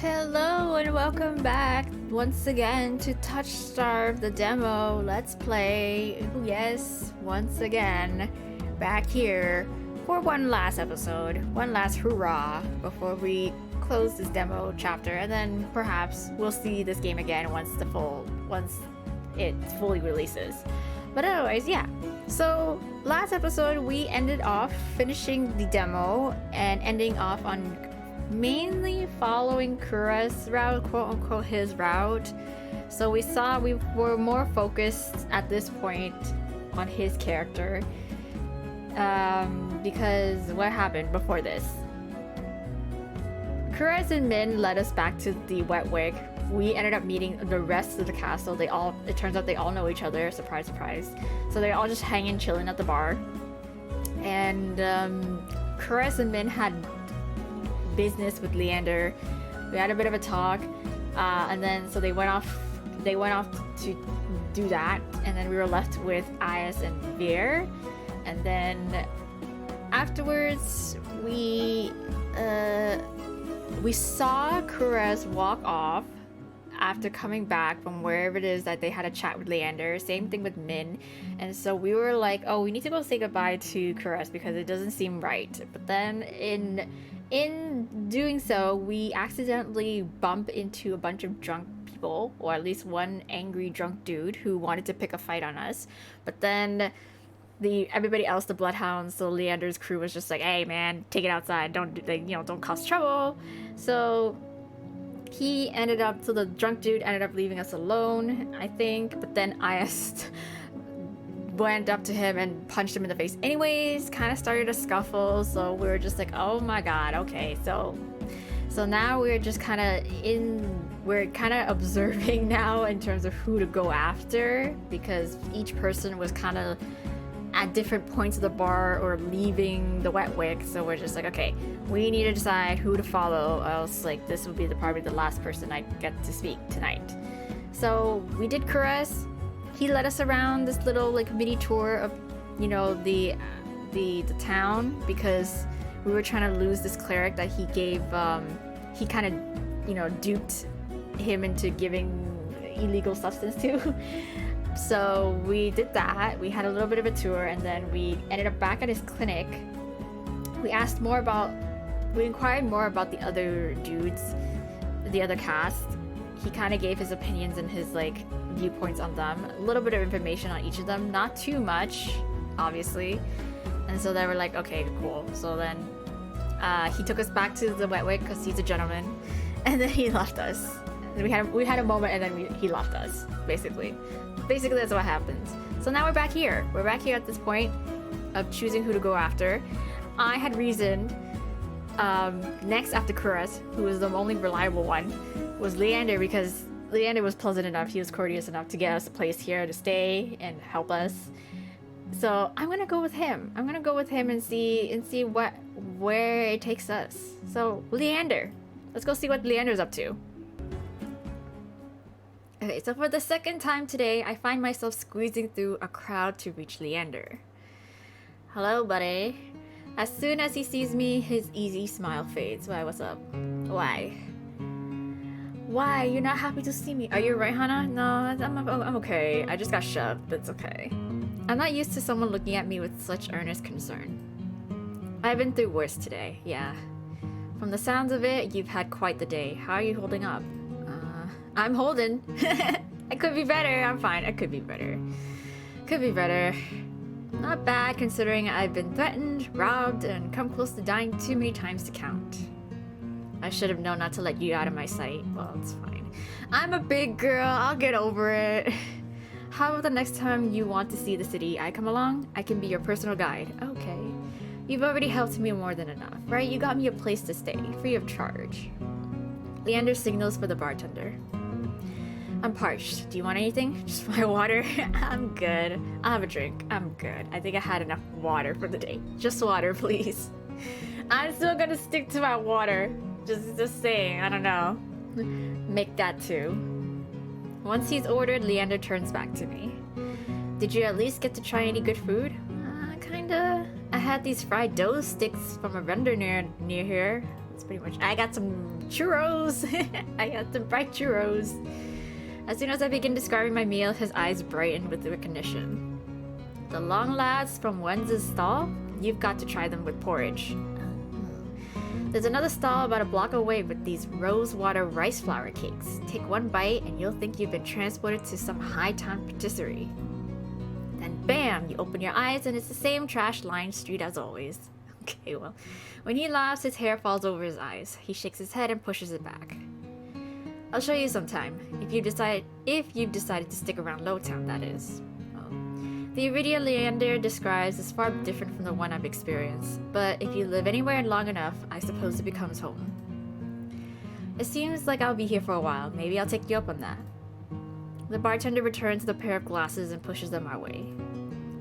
Hello and welcome back once again to TOUCHSTARVED the demo. Let's play. Yes, once again, back here for one last episode, one last hurrah before we close this demo chapter, and then perhaps we'll see this game again once it fully releases. But anyways, yeah. So last episode we ended off finishing the demo and ending off on mainly following Kura's route, quote unquote his route. So we were more focused at this point on his character, because what happened before this? Kuras and Min led us back to the Wet Wig. We ended up meeting the rest of the castle. It turns out they all know each other, surprise surprise. So they're all just hanging, chilling at the bar. And Kuras and Min had business with Leander. We had a bit of a talk, and then so they went off to do that, and then we were left with Ayas and Veer. And then afterwards we saw Kuras walk off after coming back from wherever it is that they had a chat with Leander. Same thing with Min. And so we were like, oh, we need to go say goodbye to Kuras because it doesn't seem right. But then in doing so, we accidentally bump into a bunch of drunk people, or at least one angry drunk dude who wanted to pick a fight on us. But then everybody else, the Bloodhounds, so Leander's crew was just like, hey man, take it outside, don't cause trouble. So the drunk dude ended up leaving us alone, I think. But then Ayas went up to him and punched him in the face anyways, kind of started a scuffle. So we were just like, oh my god, okay. So now we're just we're kind of observing now in terms of who to go after, because each person was kind of at different points of the bar or leaving the Wet Wick. So we're just like, okay, we need to decide who to follow, else like this will be probably the last person I get to speak tonight. So we did Kuras. He led us around this little like mini tour of, the town, because we were trying to lose this cleric that he gave. He kind of, duped him into giving illegal substance to. So we did that. We had a little bit of a tour, and then we ended up back at his clinic. We inquired more about the other dudes, the other cast. He kind of gave his opinions and his viewpoints on them, a little bit of information on each of them, not too much, obviously. And so they were like, okay, cool. So then he took us back to the Wet Wick because he's a gentleman, and then he left us. And we had a moment, and then he left us. Basically that's what happens. So now we're back here. We're back here at this point of choosing who to go after. I had reasoned next after Kuras, who was the only reliable one, was Leander, because Leander was pleasant enough, he was courteous enough to get us a place here to stay and help us. So I'm gonna go with him. And see where it takes us. So Leander, let's go see what Leander's up to. Okay, so for the second time today, I find myself squeezing through a crowd to reach Leander. Hello, buddy. As soon as he sees me, his easy smile fades. Why, what's up? Why? You're not happy to see me? Are you right, Hannah? No, I'm okay. I just got shoved, but it's okay. I'm not used to someone looking at me with such earnest concern. I've been through worse today, yeah. From the sounds of it, you've had quite the day. How are you holding up? I'm holding. I could be better. I'm fine. I could be better. Not bad, considering I've been threatened, robbed, and come close to dying too many times to count. I should have known not to let you out of my sight. Well, it's fine. I'm a big girl. I'll get over it. How about the next time you want to see the city, I come along? I can be your personal guide. Okay. You've already helped me more than enough, right? You got me a place to stay, free of charge. Leander signals for the bartender. I'm parched. Do you want anything? Just my water? I'm good. I'll have a drink. I'm good. I think I had enough water for the day. Just water, please. I'm still gonna stick to my water. Just saying. I don't know. Make that too. Once he's ordered, Leander turns back to me. Did you at least get to try any good food? Kinda. I had these fried dough sticks from a vendor near here. That's pretty much. I got some churros. I got some bright churros. As soon as I begin describing my meal, his eyes brighten with recognition. The long lads from Wen's stall? You've got to try them with porridge. There's another stall about a block away with these rosewater rice flour cakes. Take one bite and you'll think you've been transported to some high-town patisserie. Then bam, you open your eyes and it's the same trash-lined street as always. Okay, well, when he laughs, his hair falls over his eyes. He shakes his head and pushes it back. I'll show you sometime, if you've decided to stick around Lowtown, that is. The Iridia Leander describes is far different from the one I've experienced, but if you live anywhere long enough, I suppose it becomes home. It seems like I'll be here for a while. Maybe I'll take you up on that. The bartender returns the pair of glasses and pushes them our way.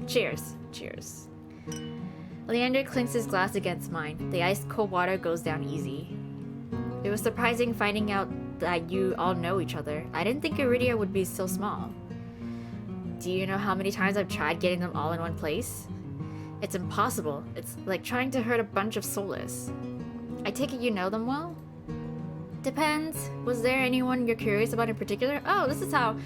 Cheers. Cheers. Leander clinks his glass against mine. The ice-cold water goes down easy. It was surprising finding out that you all know each other. I didn't think Iridia would be so small. Do you know how many times I've tried getting them all in one place? It's impossible. It's like trying to herd a bunch of soulless. I take it you know them well? Depends. Was there anyone you're curious about in particular? Oh, this is how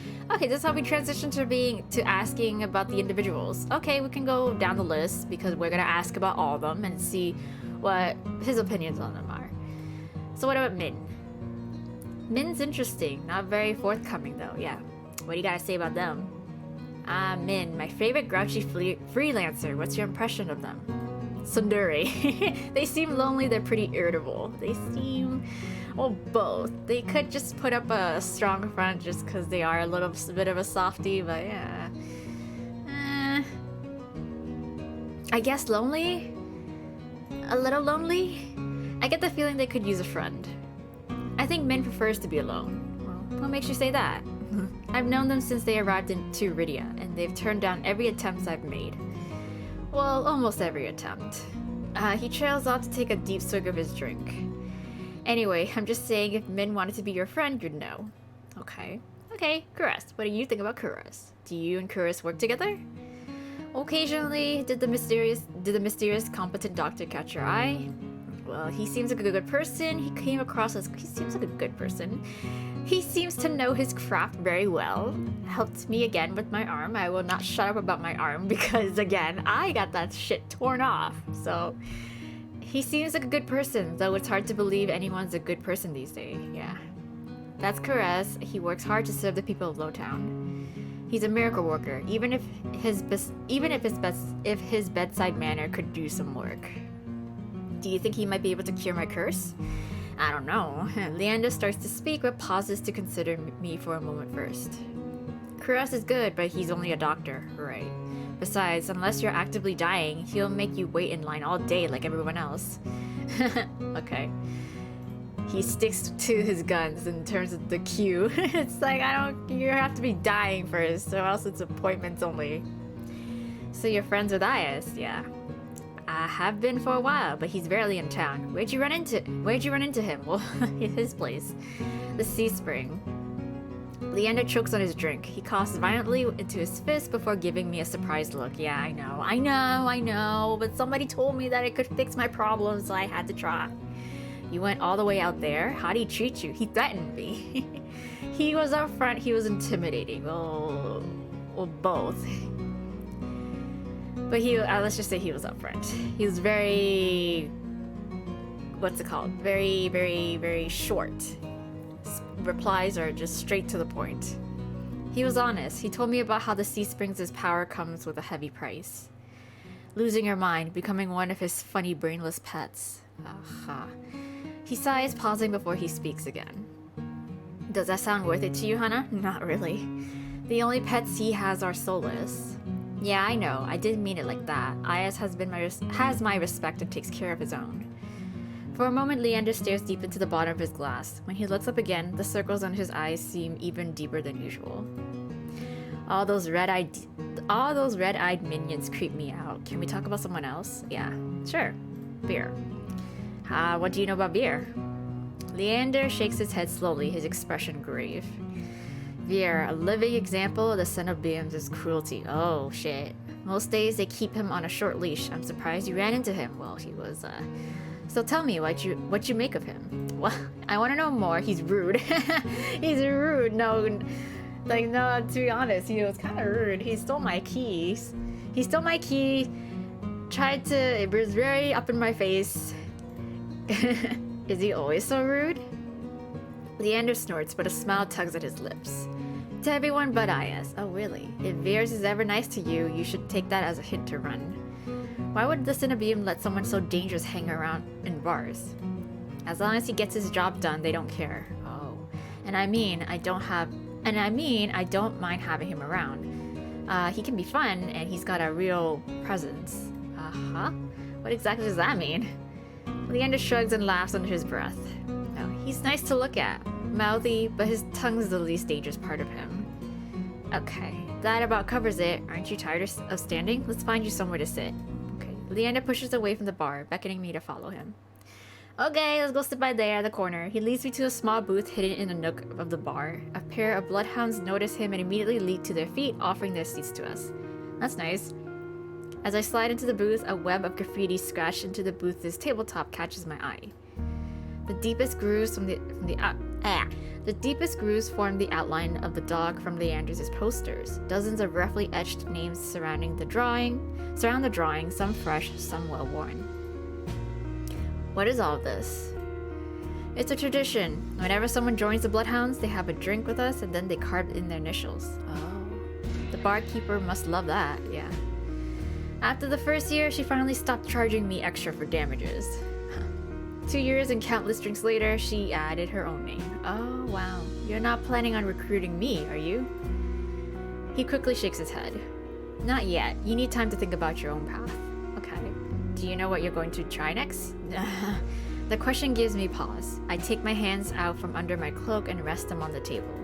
we transition to asking about the individuals. Okay, we can go down the list because we're gonna ask about all of them and see what his opinions on them are. So what about Min? Min's interesting. Not very forthcoming though, yeah. What do you gotta say about them? Min, my favorite grouchy freelancer. What's your impression of them? Tsundere. They seem lonely, they're pretty irritable. They seem... well, both. They could just put up a strong front just because they are a little bit of a softie, but yeah. I guess lonely? A little lonely? I get the feeling they could use a friend. I think Min prefers to be alone. Well, what makes you say that? I've known them since they arrived into Iridia, and they've turned down every attempt I've made. Well, almost every attempt. He trails off to take a deep swig of his drink. Anyway, I'm just saying if Min wanted to be your friend, you'd know. Okay. Okay, Kuras. What do you think about Kuras? Do you and Kuras work together? Occasionally, did the mysterious competent doctor catch your eye? Well, he seems like a good person. He seems like a good person. He seems to know his craft very well. Helped me again with my arm. I will not shut up about my arm because, again, I got that shit torn off. So, he seems like a good person, though it's hard to believe anyone's a good person these days. Yeah. That's Kuras. He works hard to serve the people of Lowtown. He's a miracle worker, even if his bedside manner could do some work. Do you think he might be able to cure my curse? I don't know. Leander starts to speak but pauses to consider me for a moment first. Kuras is good, but he's only a doctor, right? Besides, unless you're actively dying, he'll make you wait in line all day like everyone else. Okay. He sticks to his guns in terms of the queue. It's like, you have to be dying first, or else it's appointments only. So you're friends with Ayas, yeah. I have been for a while, but he's rarely in town. Where'd you run into him? Well, his place. The Sea Spring. Leander chokes on his drink. He coughs violently into his fist before giving me a surprised look. Yeah, I know, but somebody told me that it could fix my problems, so I had to try. You went all the way out there? How'd he treat you? He threatened me. He was up front, he was intimidating. Well, both. But let's just say he was up front. He was very, very, very, very short. Replies are just straight to the point. He was honest. He told me about how the Sea Springs' power comes with a heavy price. Losing your mind, becoming one of his funny brainless pets. Aha. He sighs, pausing before he speaks again. Does that sound worth it to you, Hannah? Not really. The only pets he has are soulless. Yeah, I know. I didn't mean it like that. Ayas has my respect and takes care of his own. For a moment, Leander stares deep into the bottom of his glass. When he looks up again, the circles under his eyes seem even deeper than usual. All those red-eyed minions creep me out. Can we talk about someone else? Yeah, sure. Beer. What do you know about Beer? Leander shakes his head slowly, his expression grave. Veer, a living example of the son of Beams' cruelty. Oh, shit. Most days they keep him on a short leash. I'm surprised you ran into him. Well, he was, So tell me what you make of him. Well, I want to know more. He's rude. He's rude. No, like no. To be honest, he was kind of rude. He stole my keys. He stole my key. Tried to. It was very up in my face. Is he always so rude? Leander snorts, but a smile tugs at his lips. To everyone but Ayas. Oh, really? If Veers is ever nice to you, you should take that as a hint to run. Why would the Cinnabim let someone so dangerous hang around in bars? As long as he gets his job done, they don't care. Oh. And I mean, I don't mind having him around. He can be fun, and he's got a real presence. Uh-huh? What exactly does that mean? Leander shrugs and laughs under his breath. Oh, he's nice to look at. Mouthy, but his tongue's the least dangerous part of him. Okay, that about covers it. Aren't you tired of standing? Let's find you somewhere to sit. Okay, Leander pushes away from the bar, beckoning me to follow him. Okay, let's go sit by there at the corner. He leads me to a small booth hidden in a nook of the bar. A pair of bloodhounds notice him and immediately leap to their feet, offering their seats to us. That's nice. As I slide into the booth, a web of graffiti scratched into the booth's tabletop catches my eye. The deepest grooves form the outline of the dog from Leander's posters. Dozens of roughly etched names surround the drawing, some fresh, some well-worn. What is all this? It's a tradition. Whenever someone joins the Bloodhounds, they have a drink with us and then they carve in their initials. Oh. The barkeeper must love that, yeah. After the first year, she finally stopped charging me extra for damages. 2 years and countless drinks later, she added her own name. Oh, wow. You're not planning on recruiting me, are you? He quickly shakes his head. Not yet. You need time to think about your own path. Okay. Do you know what you're going to try next? The question gives me pause. I take my hands out from under my cloak and rest them on the table.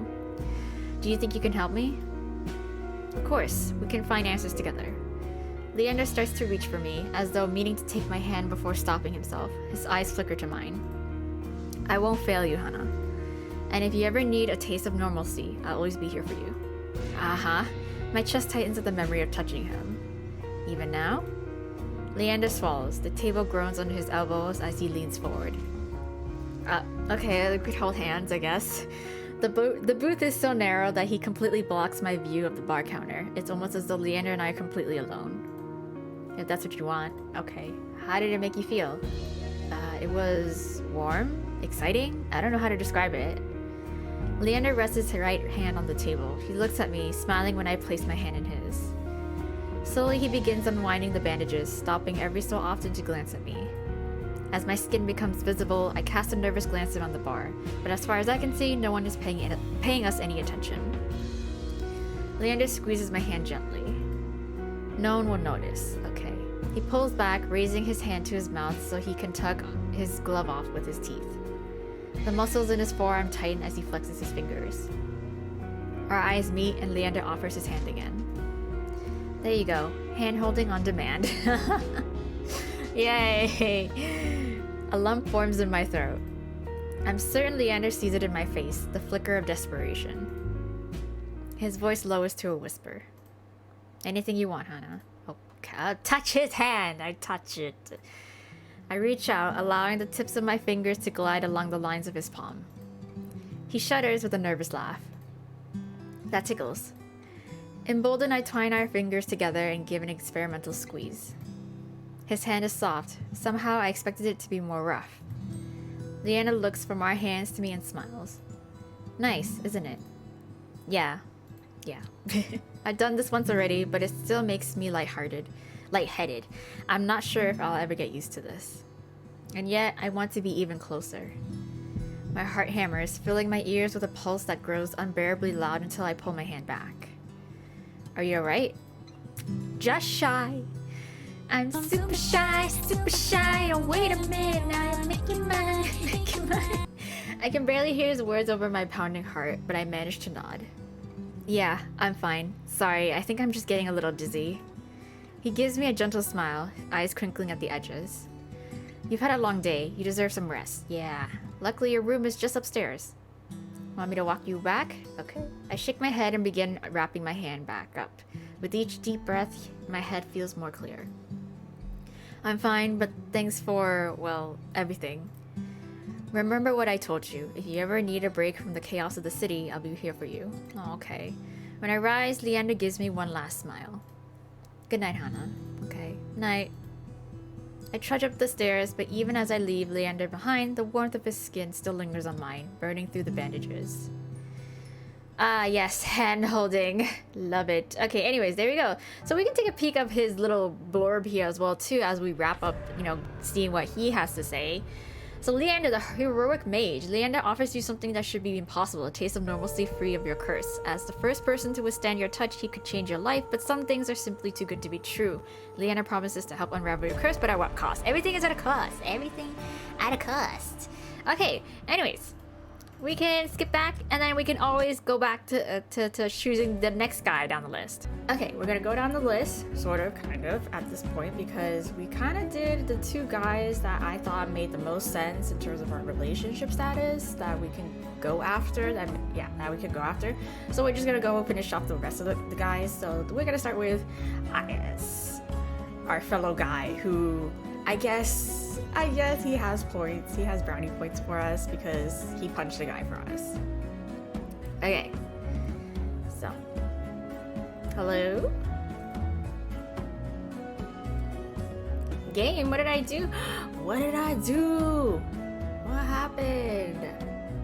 Do you think you can help me? Of course. We can find answers together. Leander starts to reach for me, as though meaning to take my hand before stopping himself. His eyes flicker to mine. I won't fail you, Hannah. And if you ever need a taste of normalcy, I'll always be here for you. Uh-huh. My chest tightens at the memory of touching him. Even now? Leander swallows. The table groans under his elbows as he leans forward. Okay, we could hold hands, I guess. The booth is so narrow that he completely blocks my view of the bar counter. It's almost as though Leander and I are completely alone. If that's what you want. Okay. How did it make you feel? It was warm? Exciting? I don't know how to describe it. Leander rests his right hand on the table. He looks at me, smiling when I place my hand in his. Slowly he begins unwinding the bandages, stopping every so often to glance at me. As my skin becomes visible, I cast a nervous glance around the bar, but as far as I can see, no one is paying us any attention. Leander squeezes my hand gently. No one will notice. Okay. He pulls back, raising his hand to his mouth so he can tug his glove off with his teeth. The muscles in his forearm tighten as he flexes his fingers. Our eyes meet and Leander offers his hand again. There you go. Hand holding on demand. Yay! A lump forms in my throat. I'm certain Leander sees it in my face, the flicker of desperation. His voice lowers to a whisper. Anything you want, Hannah. Okay, I'll touch his hand. I touch it. I reach out, allowing the tips of my fingers to glide along the lines of his palm. He shudders with a nervous laugh. That tickles. Emboldened, I twine our fingers together and give an experimental squeeze. His hand is soft. Somehow I expected it to be more rough. Leander looks from our hands to me and smiles. Nice, isn't it? Yeah. I've done this once already, but it still makes me lightheaded. I'm not sure if I'll ever get used to this. And yet, I want to be even closer. My heart hammers, filling my ears with a pulse that grows unbearably loud until I pull my hand back. Are you alright? Just shy. I'm super shy. Oh, wait a minute, now I'm making mine. I can barely hear his words over my pounding heart, but I manage to nod. Yeah, I'm fine. Sorry, I think I'm just getting a little dizzy. He gives me a gentle smile, eyes crinkling at the edges. You've had a long day. You deserve some rest. Yeah. Luckily, your room is just upstairs. Want me to walk you back? Okay. I shake my head and begin wrapping my hand back up. With each deep breath, my head feels more clear. I'm fine, but thanks for, well, everything. Remember what I told you. If you ever need a break from the chaos of the city, I'll be here for you. Oh, okay. When I rise, Leander gives me one last smile. Good night, Hannah. Okay. Night. I trudge up the stairs, but even as I leave Leander behind, the warmth of his skin still lingers on mine, burning through the bandages. Ah, yes, hand holding. Love it. Okay, anyways, there we go. So we can take a peek of his little blurb here as well, too, as we wrap up, seeing what he has to say. So Leander, the heroic mage. Leander offers you something that should be impossible, a taste of normalcy free of your curse. As the first person to withstand your touch, he could change your life, but some things are simply too good to be true. Leander promises to help unravel your curse, but at what cost? Everything is at a cost. Everything at a cost. Okay, anyways. We can skip back, and then we can always go back to choosing the next guy down the list. Okay, we're gonna go down the list, sort of, kind of, at this point, because we kind of did the two guys that I thought made the most sense in terms of our relationship status that we can go after. That we can go after. So we're just gonna go finish off the rest of the guys. So we're gonna start with Ias, our fellow guy, who I guess he has points. He has brownie points for us because he punched the guy for us. Okay. So. Hello? Game, what did I do? What did I do? What happened?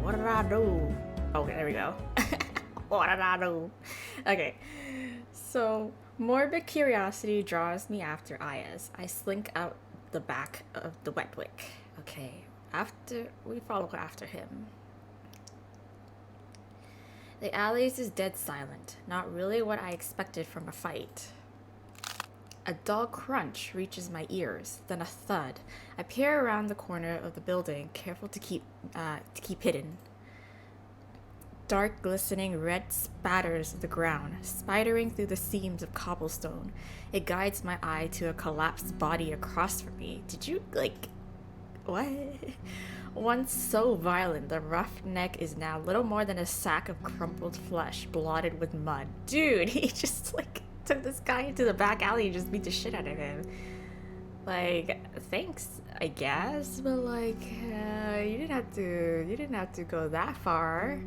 What did I do? Okay, there we go. What did I do? Okay. So, morbid curiosity draws me after Ias. I slink out the back of the wet wick. Okay, we follow after him. The alleys is dead silent. Not really what I expected from a fight. A dull crunch reaches my ears, then a thud. I peer around the corner of the building, careful to keep hidden. Dark, glistening red spatters the ground, spidering through the seams of cobblestone. It guides my eye to a collapsed body across from me. Did you, what? Once so violent, the rough neck is now little more than a sack of crumpled flesh, blotted with mud. Dude, he just, took this guy into the back alley and just beat the shit out of him. Thanks, I guess, but, you didn't have to go that far.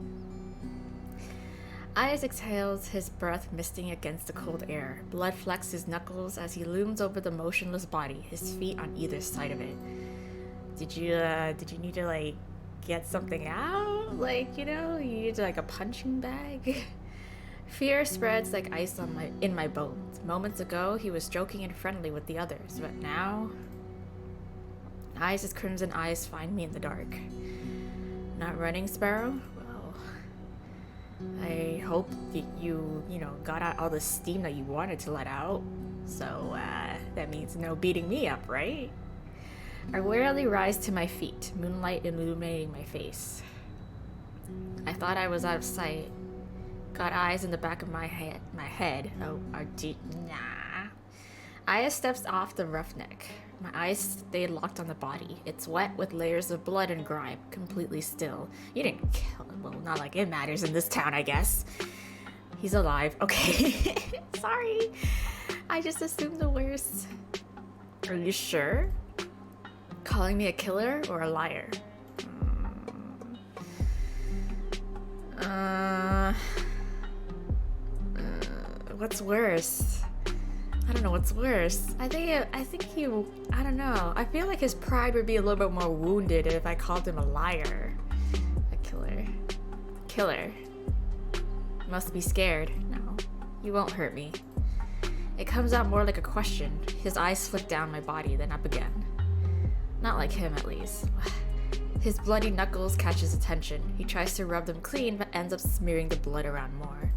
Ias exhales, his breath misting against the cold air. Blood flecks his knuckles as he looms over the motionless body, his feet on either side of it. Did you need to, get something out? You needed, a punching bag? Fear spreads like ice in my bones. Moments ago, he was joking and friendly with the others, but now... Ias' crimson eyes find me in the dark. Not running, Sparrow? I hope that you got out all the steam that you wanted to let out. So, that means no beating me up, right? I wearily rise to my feet, moonlight illuminating my face. I thought I was out of sight. Got eyes in the back of my head. Oh, nah. Aya steps off the roughneck. My eyes stay locked on the body. It's wet with layers of blood and grime, completely still. You didn't kill him. Well, not like it matters in this town, I guess. He's alive. Okay. Sorry. I just assumed the worst. Are you sure? Calling me a killer or a liar? What's worse? I don't know what's worse. I don't know. I feel like his pride would be a little bit more wounded if I called him a liar. A killer. Killer. Must be scared. No, you won't hurt me. It comes out more like a question. His eyes flick down my body, then up again. Not like him, at least. His bloody knuckles catch his attention. He tries to rub them clean, but ends up smearing the blood around more.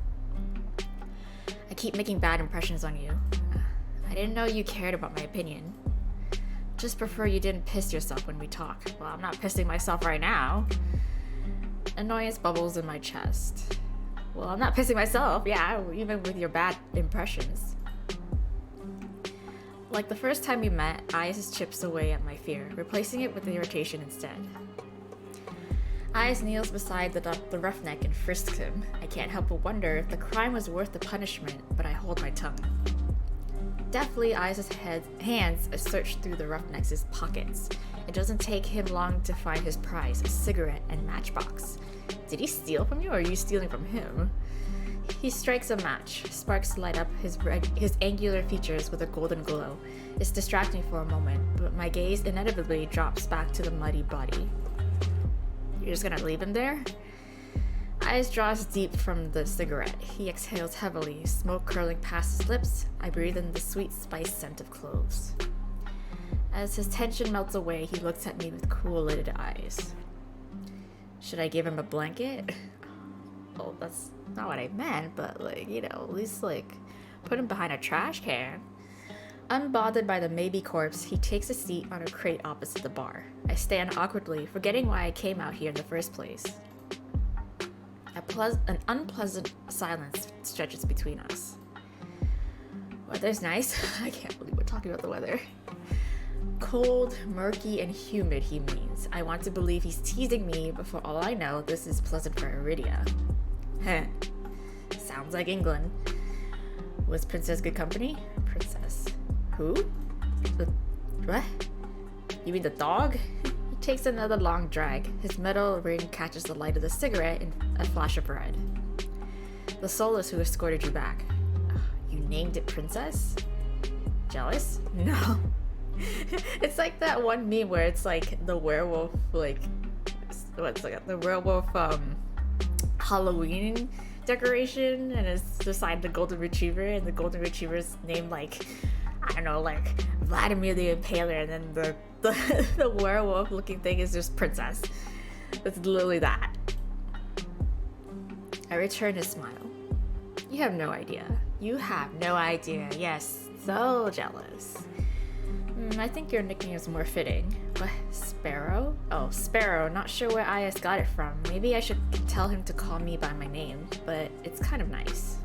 I keep making bad impressions on you. I didn't know you cared about my opinion. Just prefer you didn't piss yourself when we talk. Well, I'm not pissing myself right now. Annoyance bubbles in my chest. Well, I'm not pissing myself, yeah, even with your bad impressions. Like the first time we met, Ias chips away at my fear, replacing it with irritation instead. Ias kneels beside the roughneck and frisks him. I can't help but wonder if the crime was worth the punishment, but I hold my tongue. Deftly, Ayas' hands search through the roughneck's pockets. It doesn't take him long to find his prize, a cigarette and matchbox. Did he steal from you, or are you stealing from him? He strikes a match. Sparks light up his angular features with a golden glow. It's distracting for a moment, but my gaze inevitably drops back to the muddy body. You're just gonna leave him there? Ayas draws deep from the cigarette. He exhales heavily, smoke curling past his lips. I breathe in the sweet spice scent of cloves. As his tension melts away, he looks at me with cool-lidded eyes. Should I give him a blanket? Oh, that's not what I meant, but at least put him behind a trash can. Unbothered by the maybe corpse, he takes a seat on a crate opposite the bar. I stand awkwardly, forgetting why I came out here in the first place. An unpleasant silence stretches between us. Weather's nice. I can't believe we're talking about the weather. Cold, murky, and humid, he means. I want to believe he's teasing me, but for all I know, this is pleasant for Iridia. Heh. Sounds like England. Was Princess good company? Princess. Who? What? You mean the dog? He takes another long drag. His metal ring catches the light of the cigarette in a flash of red. The soulless who escorted you back. You named it Princess? Jealous? No. It's like that one meme where it's the werewolf, the werewolf Halloween decoration, and it's beside the golden retriever, and the golden retriever's named Vladimir the Impaler, and then the werewolf looking thing is just Princess. It's literally that. I return his smile. You have no idea. You have no idea. Yes, so jealous. I think your nickname is more fitting. What? Sparrow? Oh, Sparrow. Not sure where Ayas got it from. Maybe I should tell him to call me by my name, but it's kind of nice.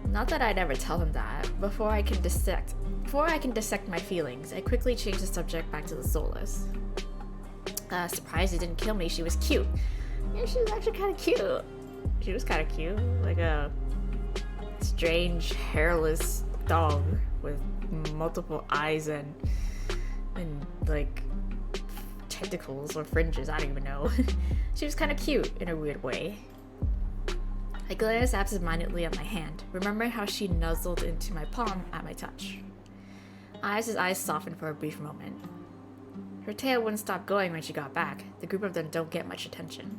Not that I'd ever tell him that. Before I can dissect my feelings, I quickly change the subject back to the soulless. Surprised he didn't kill me. She was cute. Yeah, she was actually kind of cute. She was kind of cute. Like a strange, hairless dog with multiple eyes and tentacles or fringes. I don't even know. She was kind of cute in a weird way. I glance absentmindedly at my hand, remembering how she nuzzled into my palm at my touch. Ayas' eyes softened for a brief moment. Her tail wouldn't stop going when she got back. The group of them don't get much attention.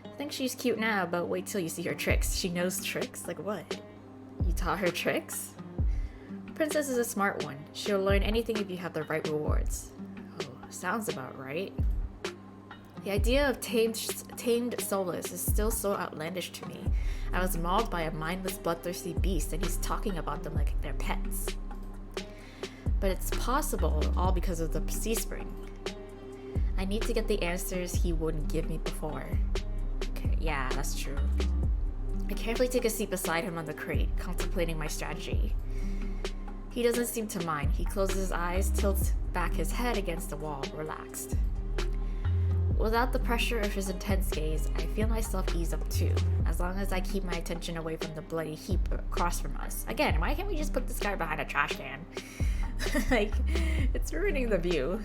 I think she's cute now, but wait till you see her tricks. She knows tricks? Like what? You taught her tricks? Princess is a smart one. She'll learn anything if you have the right rewards. Oh, sounds about right. The idea of tamed soulless is still so outlandish to me. I was mauled by a mindless, bloodthirsty beast, and he's talking about them like they're pets. But it's possible, all because of the sea spring. I need to get the answers he wouldn't give me before. Okay, yeah, that's true. I carefully take a seat beside him on the crate, contemplating my strategy. He doesn't seem to mind. He closes his eyes, tilts back his head against the wall, relaxed. Without the pressure of his intense gaze, I feel myself ease up too, as long as I keep my attention away from the bloody heap across from us. Again, why can't we just put this guy behind a trash can? It's ruining the view.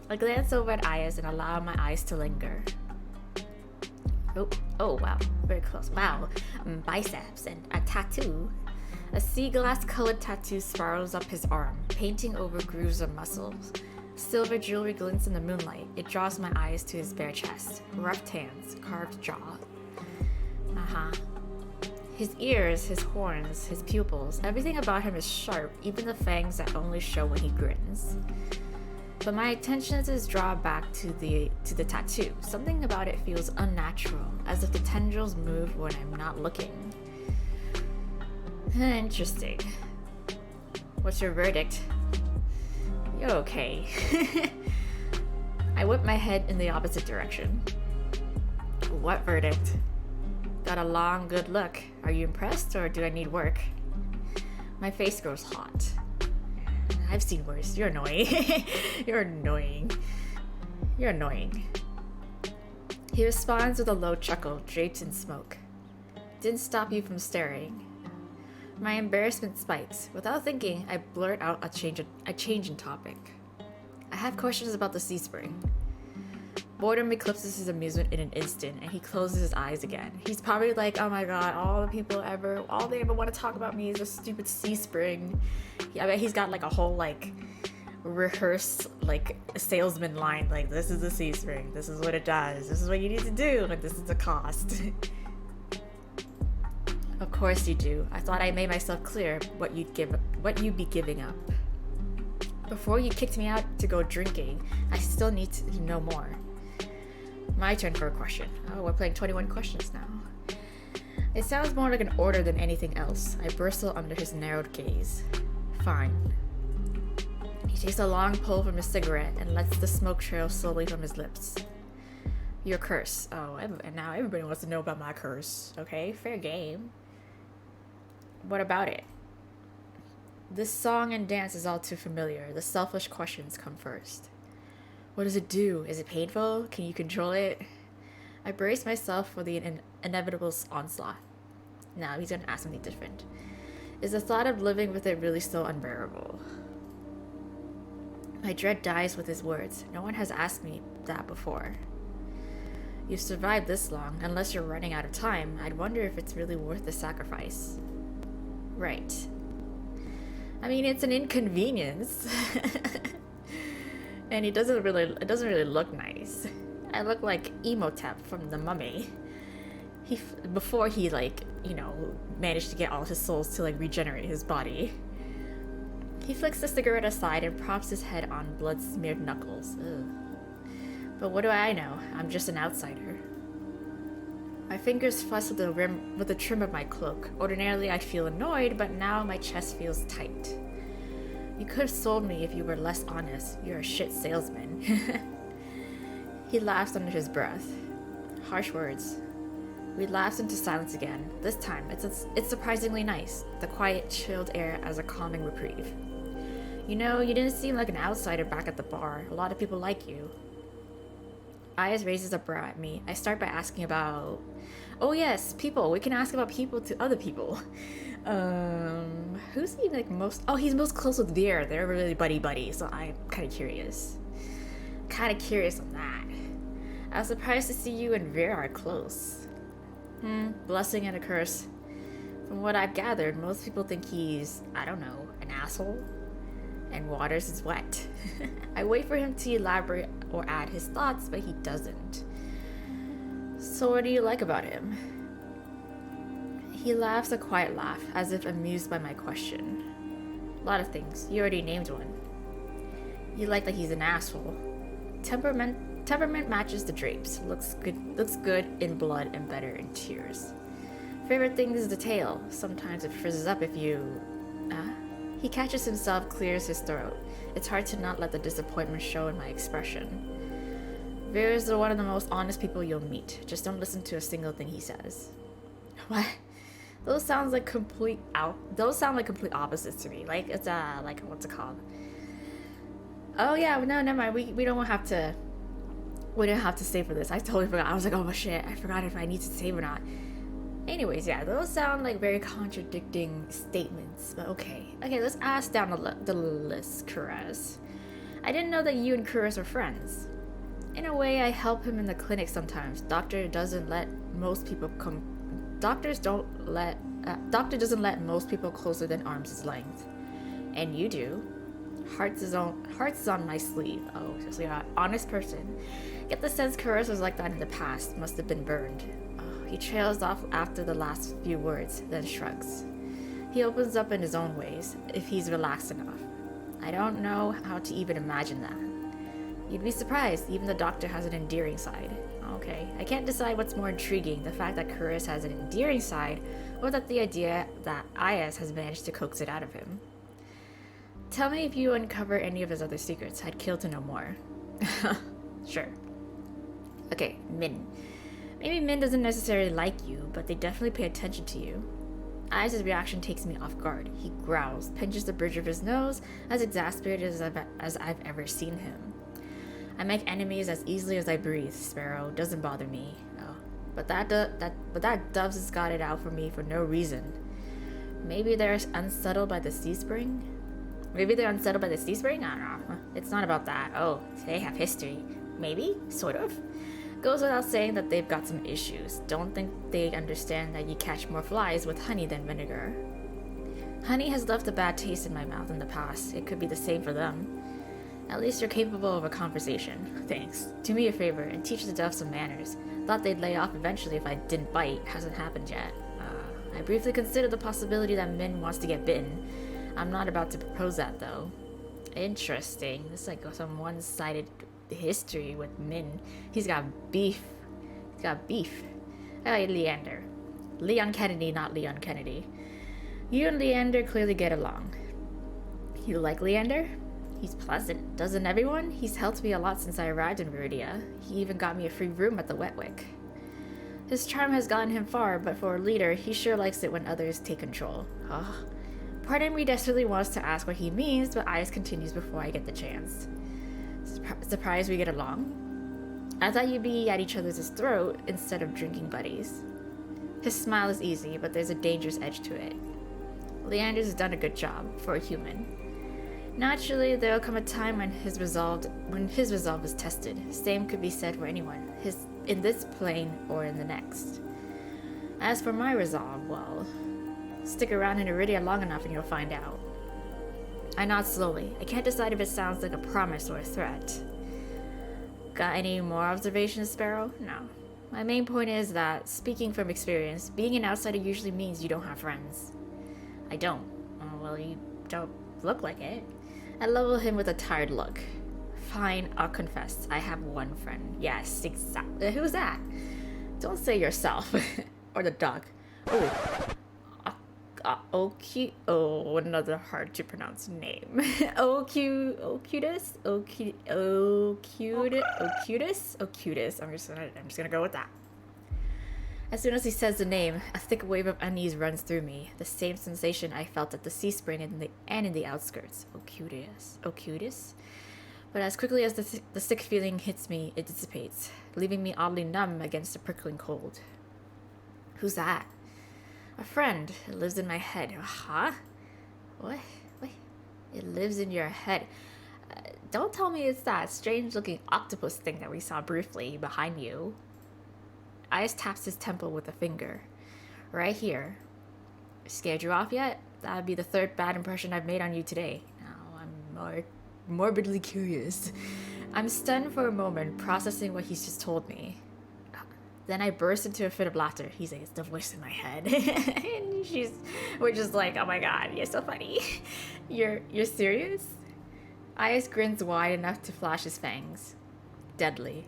I glance over at Ayas and allow my eyes to linger. Oh wow, very close. Wow, biceps and a tattoo. A sea glass colored tattoo spirals up his arm, painting over grooves of muscles. Silver jewelry glints in the moonlight. It draws my eyes to his bare chest, roughed hands, carved jaw. His ears, his horns, his pupils, everything about him is sharp, even the fangs that only show when he grins. But my attention is drawn back to the tattoo. Something about it feels unnatural, as if the tendrils move when I'm not looking. Interesting. What's your verdict? You're okay. I whip my head in the opposite direction. What verdict? Got a long, good look. Are you impressed, or do I need work? My face grows hot. I've seen worse. You're annoying. You're annoying. You're annoying. He responds with a low chuckle, draped in smoke. Didn't stop you from staring. My embarrassment spikes. Without thinking, I blurt out a change in topic. I have questions about the sea spring. Boredom eclipses his amusement in an instant, and he closes his eyes again. He's probably like, oh my god, all they ever want to talk about me is a stupid sea spring. I bet he's got like a whole like rehearsed like salesman line, like, this is the sea spring, this is what it does, this is what you need to do, like, this is the cost. Of course you do. I thought I made myself clear what you'd be giving up. Before you kicked me out to go drinking, I still need to know more. My turn for a question. Oh, we're playing 21 questions now. It sounds more like an order than anything else. I bristle under his narrowed gaze. Fine. He takes a long pull from his cigarette and lets the smoke trail slowly from his lips. Your curse. Oh, and now everybody wants to know about my curse. Okay, fair game. What about it? This song and dance is all too familiar. The selfish questions come first. What does it do? Is it painful? Can you control it? I brace myself for the inevitable onslaught. Now he's gonna ask something different. Is the thought of living with it really so unbearable? My dread dies with his words. No one has asked me that before. You've survived this long. Unless you're running out of time, I'd wonder if it's really worth the sacrifice. Right. I mean, it's an inconvenience. And it doesn't really look nice. I look like Emotep from The Mummy. Before he like, managed to get all his souls to like regenerate his body. He flicks the cigarette aside and props his head on blood-smeared knuckles. Ugh. But what do I know? I'm just an outsider. My fingers fuss with the trim of my cloak. Ordinarily I feel annoyed, but now my chest feels tight. You could have sold me if you were less honest. You're a shit salesman. He laughs under his breath. Harsh words. We lapse into silence again. This time, it's surprisingly nice. The quiet, chilled air as a calming reprieve. You didn't seem like an outsider back at the bar. A lot of people like you. Ayas raises a brow at me. I start by asking about... Oh yes, people. We can ask about people to other people. Who's he like most... Oh, he's most close with Veer. They're really buddy-buddy, so I'm kind of curious. On that. I was surprised to see you and Veer are close. Blessing and a curse. From what I've gathered, most people think he's, I don't know, an asshole. And Waters is wet. I wait for him to elaborate or add his thoughts, but he doesn't. So what do you like about him? He laughs a quiet laugh, as if amused by my question. A lot of things. You already named one. You like that he's an asshole. Temperament matches the drapes. Looks good in blood and better in tears. Favorite thing is the tail. Sometimes it frizzes up if you... He catches himself, clears his throat. It's hard to not let the disappointment show in my expression. Veer is one of the most honest people you'll meet. Just don't listen to a single thing he says. What? Those sound like complete opposites to me. Like it's like what's it called? Oh yeah, no, never mind. We don't have to save for this. I totally forgot. I was like, oh shit, I forgot if I need to save or not. Anyways, yeah, those sound like very contradicting statements. But okay, let's ask down the list, Kuras. I didn't know that you and Kuras were friends. In a way, I help him in the clinic sometimes. Doctor doesn't let most people closer than arm's length. And you do. Hearts is on my sleeve. Oh, so you're an honest person. Get the sense Kuras was like that in the past. Must have been burned. Oh, he trails off after the last few words, then shrugs. He opens up in his own ways, if he's relaxed enough. I don't know how to even imagine that. You'd be surprised, even the doctor has an endearing side. Okay, I can't decide what's more intriguing, the fact that Kuras has an endearing side, or that the idea that Ayas has managed to coax it out of him. Tell me if you uncover any of his other secrets. I'd kill to know more. Sure. Okay, Min. Maybe Min doesn't necessarily like you, but they definitely pay attention to you. Ayas' reaction takes me off guard. He growls, pinches the bridge of his nose, as exasperated as I've ever seen him. I make enemies as easily as I breathe, Sparrow. Doesn't bother me. Oh. But that Doves has got it out for me for no reason. Maybe they're unsettled by the sea spring? Maybe they're unsettled by the sea spring? I don't know. It's not about that. Oh, they have history. Maybe? Sort of? Goes without saying that they've got some issues. Don't think they understand that you catch more flies with honey than vinegar. Honey has left a bad taste in my mouth in the past. It could be the same for them. At least you're capable of a conversation. Thanks. Do me a favor and teach the Dove some manners. Thought they'd lay off eventually if I didn't bite. Hasn't happened yet. I briefly considered the possibility that Min wants to get bitten. I'm not about to propose that though. Interesting. This is like some one-sided history with Min. He's got beef. He's got beef. I like Leander. Leon Kennedy, not Leon Kennedy. You and Leander clearly get along. You like Leander? He's pleasant. Doesn't everyone? He's helped me a lot since I arrived in Viridia. He even got me a free room at the Wetwick. His charm has gotten him far, but for a leader, he sure likes it when others take control. Part of me desperately wants to ask what he means, but Ice continues before I get the chance. Surprised we get along? I thought you'd be at each other's throat instead of drinking buddies. His smile is easy, but there's a dangerous edge to it. Leander's has done a good job for a human. Naturally, there'll come a time when his resolve is tested. Same could be said for anyone, in this plane or in the next. As for my resolve, well, stick around in Iridia long enough and you'll find out. I nod slowly. I can't decide if it sounds like a promise or a threat. Got any more observations, Sparrow? No. My main point is that, speaking from experience, being an outsider usually means you don't have friends. I don't. Oh, well, you don't look like it. I level him with a tired look. Fine, I'll confess. I have one friend. Yes, exactly. Who's that? Don't say yourself. Or the dog. Oh, another hard to pronounce name. Ocutus. I'm just gonna go with that. As soon as he says the name, a thick wave of unease runs through me. The same sensation I felt at the sea spring and in the outskirts. Ocutus. But as quickly as the sick feeling hits me, it dissipates, leaving me oddly numb against the prickling cold. Who's that? A friend. It lives in my head. Huh? What? It lives in your head. Don't tell me it's that strange-looking octopus thing that we saw briefly behind you. Ice taps his temple with a finger. Right here. Scared you off yet? That'd be the third bad impression I've made on you today. Now I'm morbidly curious. I'm stunned for a moment, processing what he's just told me. Then I burst into a fit of laughter. He's like, it's the voice in my head. And we're just like, oh my god, you're so funny. You're serious? Ice grins wide enough to flash his fangs. Deadly.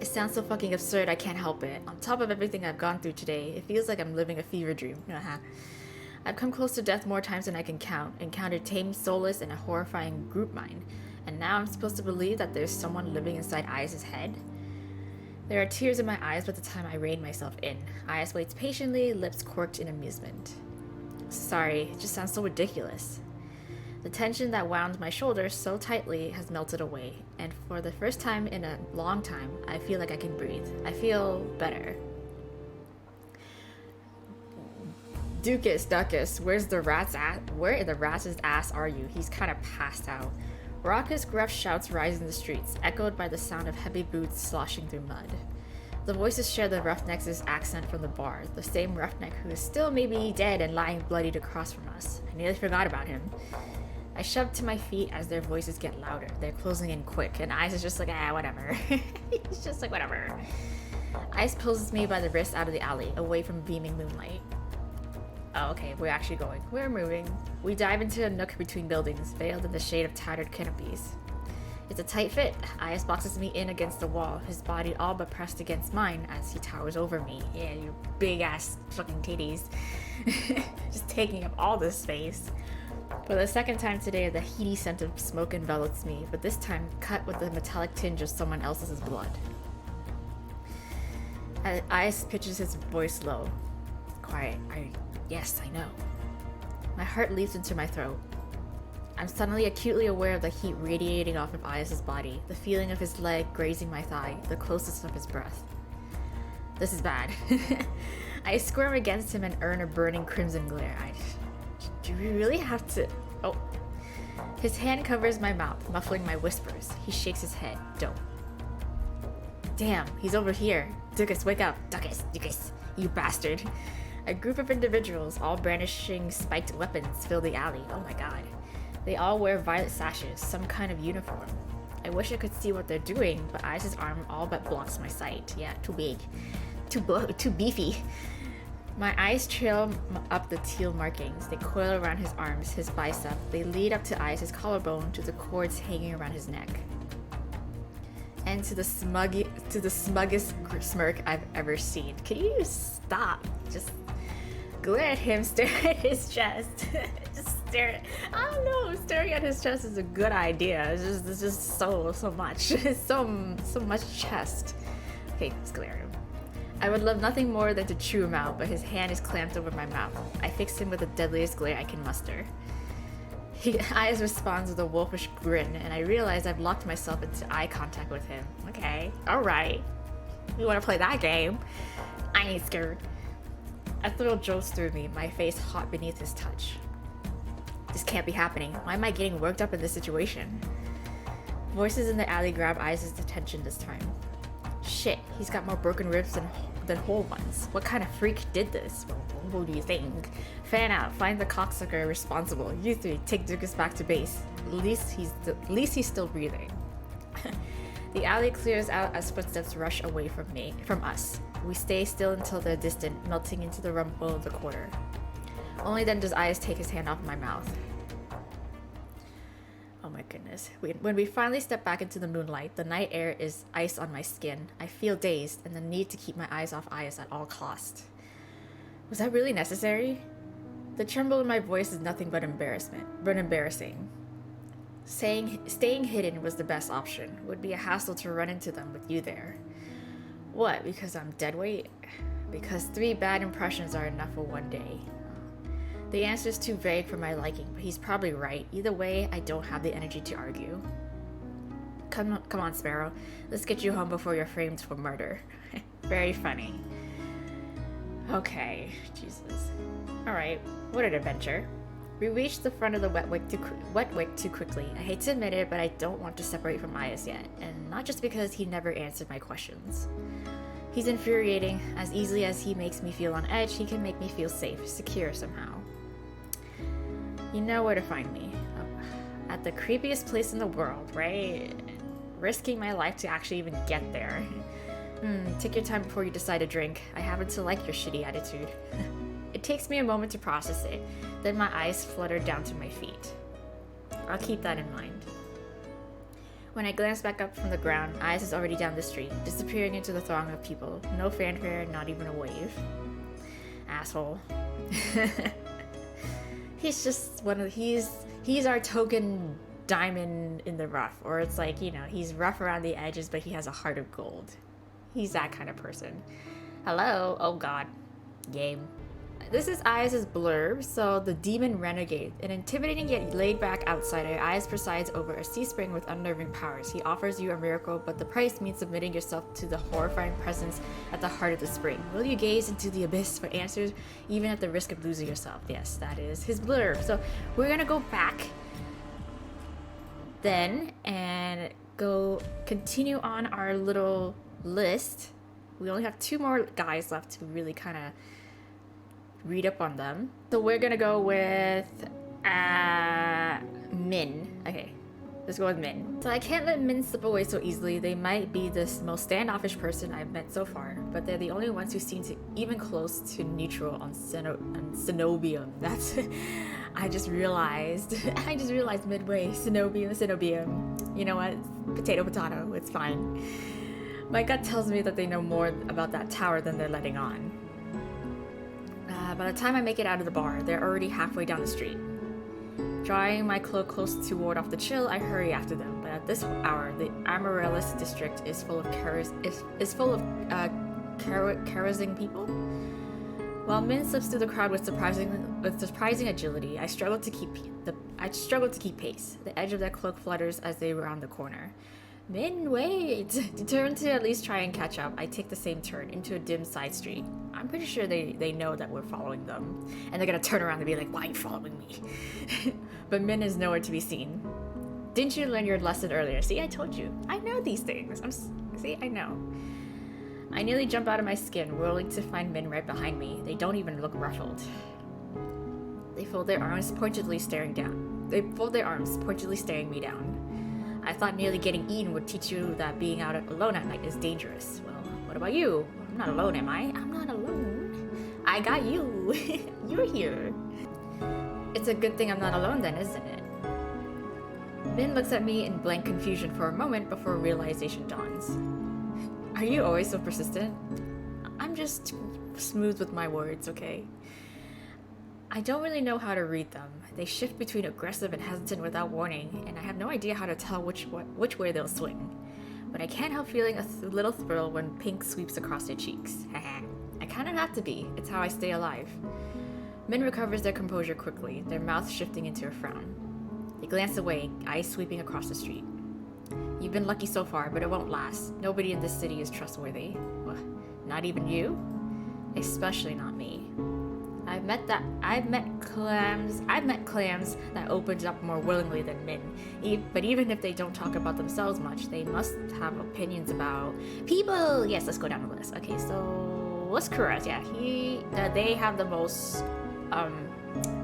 It sounds so fucking absurd, I can't help it. On top of everything I've gone through today, it feels like I'm living a fever dream. I've come close to death more times than I can count, encountered tame, soulless, and a horrifying group mind, and now I'm supposed to believe that there's someone living inside Ice's head? There are tears in my eyes by the time I rein myself in. Ice waits patiently, lips quirked in amusement. Sorry, it just sounds so ridiculous. The tension that wound my shoulders so tightly has melted away, and for the first time in a long time, I feel like I can breathe. I feel better. Duckus, where's the rat's at? Where in the rat's ass are you? He's kind of passed out. Raucous, gruff shouts rise in the streets, echoed by the sound of heavy boots sloshing through mud. The voices share the roughneck's accent from the bar, the same roughneck who is still maybe dead and lying bloodied across from us. I nearly forgot about him. I shove to my feet as their voices get louder. They're closing in quick, and Ice is just like, whatever. He's just like, whatever. Ice pulls me by the wrist out of the alley, away from beaming moonlight. Oh, okay, we're actually going. We're moving. We dive into a nook between buildings, veiled in the shade of tattered canopies. It's a tight fit. Ice boxes me in against the wall, his body all but pressed against mine as he towers over me. Yeah, your big-ass fucking titties. Just taking up all this space. For the second time today, the heady scent of smoke envelops me, but this time cut with the metallic tinge of someone else's blood. Ice pitches his voice low. Quiet. Yes, I know. My heart leaps into my throat. I'm suddenly acutely aware of the heat radiating off of Ias's body, the feeling of his leg grazing my thigh, the closeness of his breath. This is bad. I squirm against him and earn a burning crimson glare. Do we really have to... Oh. His hand covers my mouth, muffling my whispers. He shakes his head. Don't. Damn, he's over here. Dukas, wake up. Dukas, you bastard. A group of individuals, all brandishing spiked weapons, fill the alley. Oh my god. They all wear violet sashes, some kind of uniform. I wish I could see what they're doing, but Ice's arm all but blocks my sight. Yeah, too big. Too beefy. My eyes trail up the teal markings. They coil around his arms, his bicep. They lead up to Ice's collarbone to the cords hanging around his neck. And to the smuggest smirk I've ever seen. Can you stop? Just glare at him, stare at his chest. Just stare at... I don't know, staring at his chest is a good idea. It's just so much. so much chest. Okay, let's glare at him. I would love nothing more than to chew him out, but his hand is clamped over my mouth. I fix him with the deadliest glare I can muster. Eyes responds with a wolfish grin, and I realize I've locked myself into eye contact with him. Okay, alright. You wanna play that game? I ain't scared. A thrill jolts through me, my face hot beneath his touch. This can't be happening. Why am I getting worked up in this situation? Voices in the alley grab Eyes' attention this time. Shit, he's got more broken ribs than whole ones. What kind of freak did this? Well, what do you think? Fan out, find the cocksucker responsible. You three, take Dukas back to base. At least he's still breathing. The alley clears out as footsteps rush away from us. We stay still until they're distant, melting into the rumble of the quarter. Only then does Eyes take his hand off my mouth. Oh my goodness. When we finally step back into the moonlight, the night air is ice on my skin. I feel dazed and the need to keep my eyes off Eyes at all cost. Was that really necessary? The tremble in my voice is nothing but embarrassing. Staying hidden was the best option. It would be a hassle to run into them with you there. What, because I'm deadweight? Because 3 bad impressions are enough for one day. The answer is too vague for my liking, but he's probably right. Either way, I don't have the energy to argue. Come on, Sparrow. Let's get you home before you're framed for murder. Very funny. Okay, Jesus. Alright, what an adventure. We reached the front of the wet wick too quickly. I hate to admit it, but I don't want to separate from Ayas yet. And not just because he never answered my questions. He's infuriating. As easily as he makes me feel on edge, he can make me feel safe, secure somehow. You know where to find me. At the creepiest place in the world, right? Risking my life to actually even get there. Take your time before you decide to drink. I happen to like your shitty attitude. It takes me a moment to process it. Then my eyes flutter down to my feet. I'll keep that in mind. When I glance back up from the ground, Eyes is already down the street, disappearing into the throng of people. No fanfare, not even a wave. Asshole. He's just he's our token diamond in the rough. Or it's like, you know, he's rough around the edges, but he has a heart of gold. He's that kind of person. Hello? Oh god. Game. This is Ayas' blurb. So, the demon renegade. An intimidating yet laid-back outsider, Ayas presides over a sea spring with unnerving powers. He offers you a miracle, but the price means submitting yourself to the horrifying presence at the heart of the spring. Will you gaze into the abyss for answers, even at the risk of losing yourself? Yes, that is his blurb. So, we're gonna go back then and go continue on our little list. We only have 2 more guys left to really kind of read up on them. So we're gonna go with Min. Okay, let's go with Min. So I can't let Min slip away so easily. They might be the most standoffish person I've met so far, but they're the only ones who seem to even close to neutral on Cenobium. That's I just realized midway. Cenobium. You know what? Potato. It's fine. My gut tells me that they know more about that tower than they're letting on. By the time I make it out of the bar, they're already halfway down the street. Drawing my cloak close to ward off the chill, I hurry after them. But at this hour, the Amaryllis district is full of carousing people. While Min slips through the crowd with surprising agility, I struggle to keep pace. The edge of their cloak flutters as they round the corner. Min, wait! Determined to at least try and catch up, I take the same turn into a dim side street. I'm pretty sure they know that we're following them, and they're gonna turn around and be like, why are you following me? But Min is nowhere to be seen. Didn't you learn your lesson earlier? See, I told you. I know these things. See, I know. I nearly jump out of my skin, whirling to find Min right behind me. They don't even look ruffled. They fold their arms, pointedly staring me down. I thought nearly getting eaten would teach you that being out alone at night is dangerous. Well, what about you? I'm not alone, am I? I'm not alone. I got you. You're here. It's a good thing I'm not alone then, isn't it? Min looks at me in blank confusion for a moment before realization dawns. Are you always so persistent? I'm just smooth with my words, okay? I don't really know how to read them. They shift between aggressive and hesitant without warning, and I have no idea how to tell which way they'll swing. But I can't help feeling a little thrill when pink sweeps across their cheeks. I kind of have to be. It's how I stay alive. Min recovers their composure quickly, their mouth shifting into a frown. They glance away, eyes sweeping across the street. You've been lucky so far, but it won't last. Nobody in this city is trustworthy. Well, not even you? Especially not me. I've met clams that opened up more willingly than Min. But even if they don't talk about themselves much, they must have opinions about people. Yes, let's go down the list. Okay, so what's Kuras? Yeah, they have the most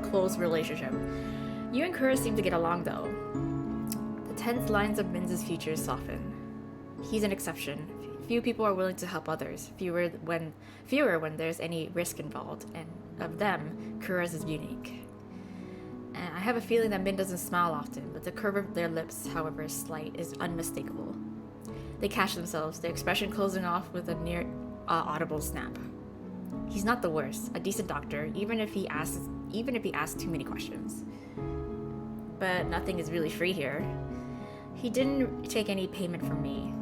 close relationship. You and Kuras seem to get along though. The tense lines of Min's features soften. He's an exception. Few people are willing to help others. Fewer when there's any risk involved, and of them, Kuras is unique. And I have a feeling that Min doesn't smile often, but the curve of their lips, however slight, is unmistakable. They catch themselves, their expression closing off with a near audible snap. He's not the worst, a decent doctor, even if he asks too many questions. But nothing is really free here. He didn't take any payment from me.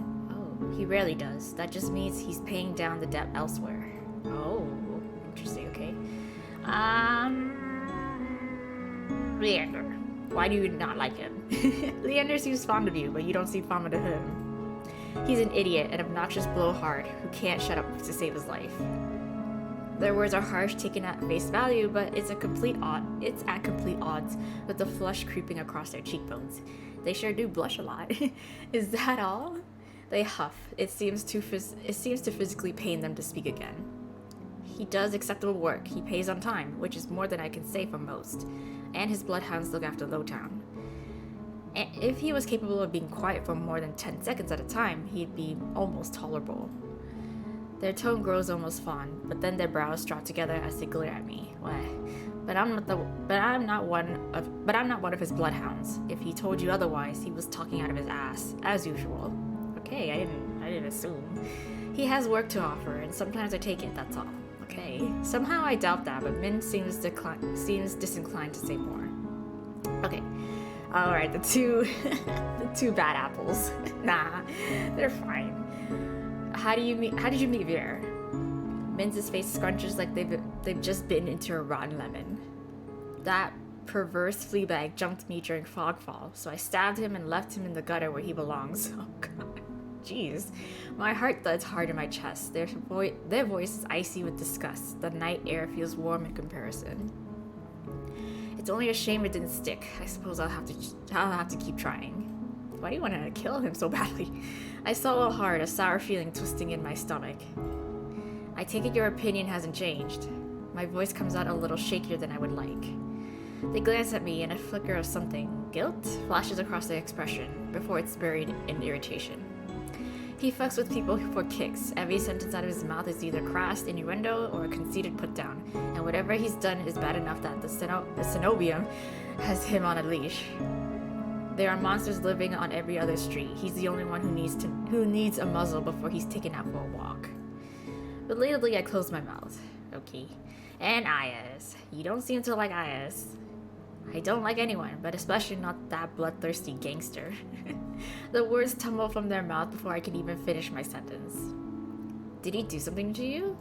He rarely does. That just means he's paying down the debt elsewhere. Oh, interesting, okay. Leander. Why do you not like him? Leander seems fond of you, but you don't seem fond of him. He's an idiot, an obnoxious blowhard who can't shut up to save his life. Their words are harsh, taken at face value, but it's at complete odds with the flush creeping across their cheekbones. They sure do blush a lot. Is that all? They huff. It seems to physically pain them to speak again. He does acceptable work. He pays on time, which is more than I can say for most. And his bloodhounds look after Lowtown. And if he was capable of being quiet for more than 10 seconds at a time, he'd be almost tolerable. Their tone grows almost fond, but then their brows drop together as they glare at me. Why? But I'm not one of his bloodhounds. If he told you otherwise, he was talking out of his ass, as usual. Okay, I didn't assume. He has work to offer, and sometimes I take it, that's all. Okay. Somehow I doubt that, but Min seems disinclined to say more. Okay. Alright, the two bad apples. Nah, they're fine. How did you meet Veer? Min's face scrunches like they've just bitten into a rotten lemon. That perverse fleabag jumped me during Fogfall, so I stabbed him and left him in the gutter where he belongs. Oh god. Jeez. My heart thuds hard in my chest. Their voice is icy with disgust. The night air feels warm in comparison. It's only a shame it didn't stick. I suppose I'll have to keep trying. Why do you want to kill him so badly? I swallow hard, a sour feeling twisting in my stomach. I take it your opinion hasn't changed. My voice comes out a little shakier than I would like. They glance at me and a flicker of something, guilt, flashes across their expression before it's buried in irritation. He fucks with people for kicks. Every sentence out of his mouth is either crass innuendo or a conceited put-down, and whatever he's done is bad enough that the Cenobium has him on a leash. There are monsters living on every other street. He's the only one who needs a muzzle before he's taken out for a walk. Belatedly, I close my mouth. Okay. And Ayaz. You don't seem to like Ayaz. I don't like anyone, but especially not that bloodthirsty gangster. The words tumble from their mouth before I can even finish my sentence. Did he do something to you?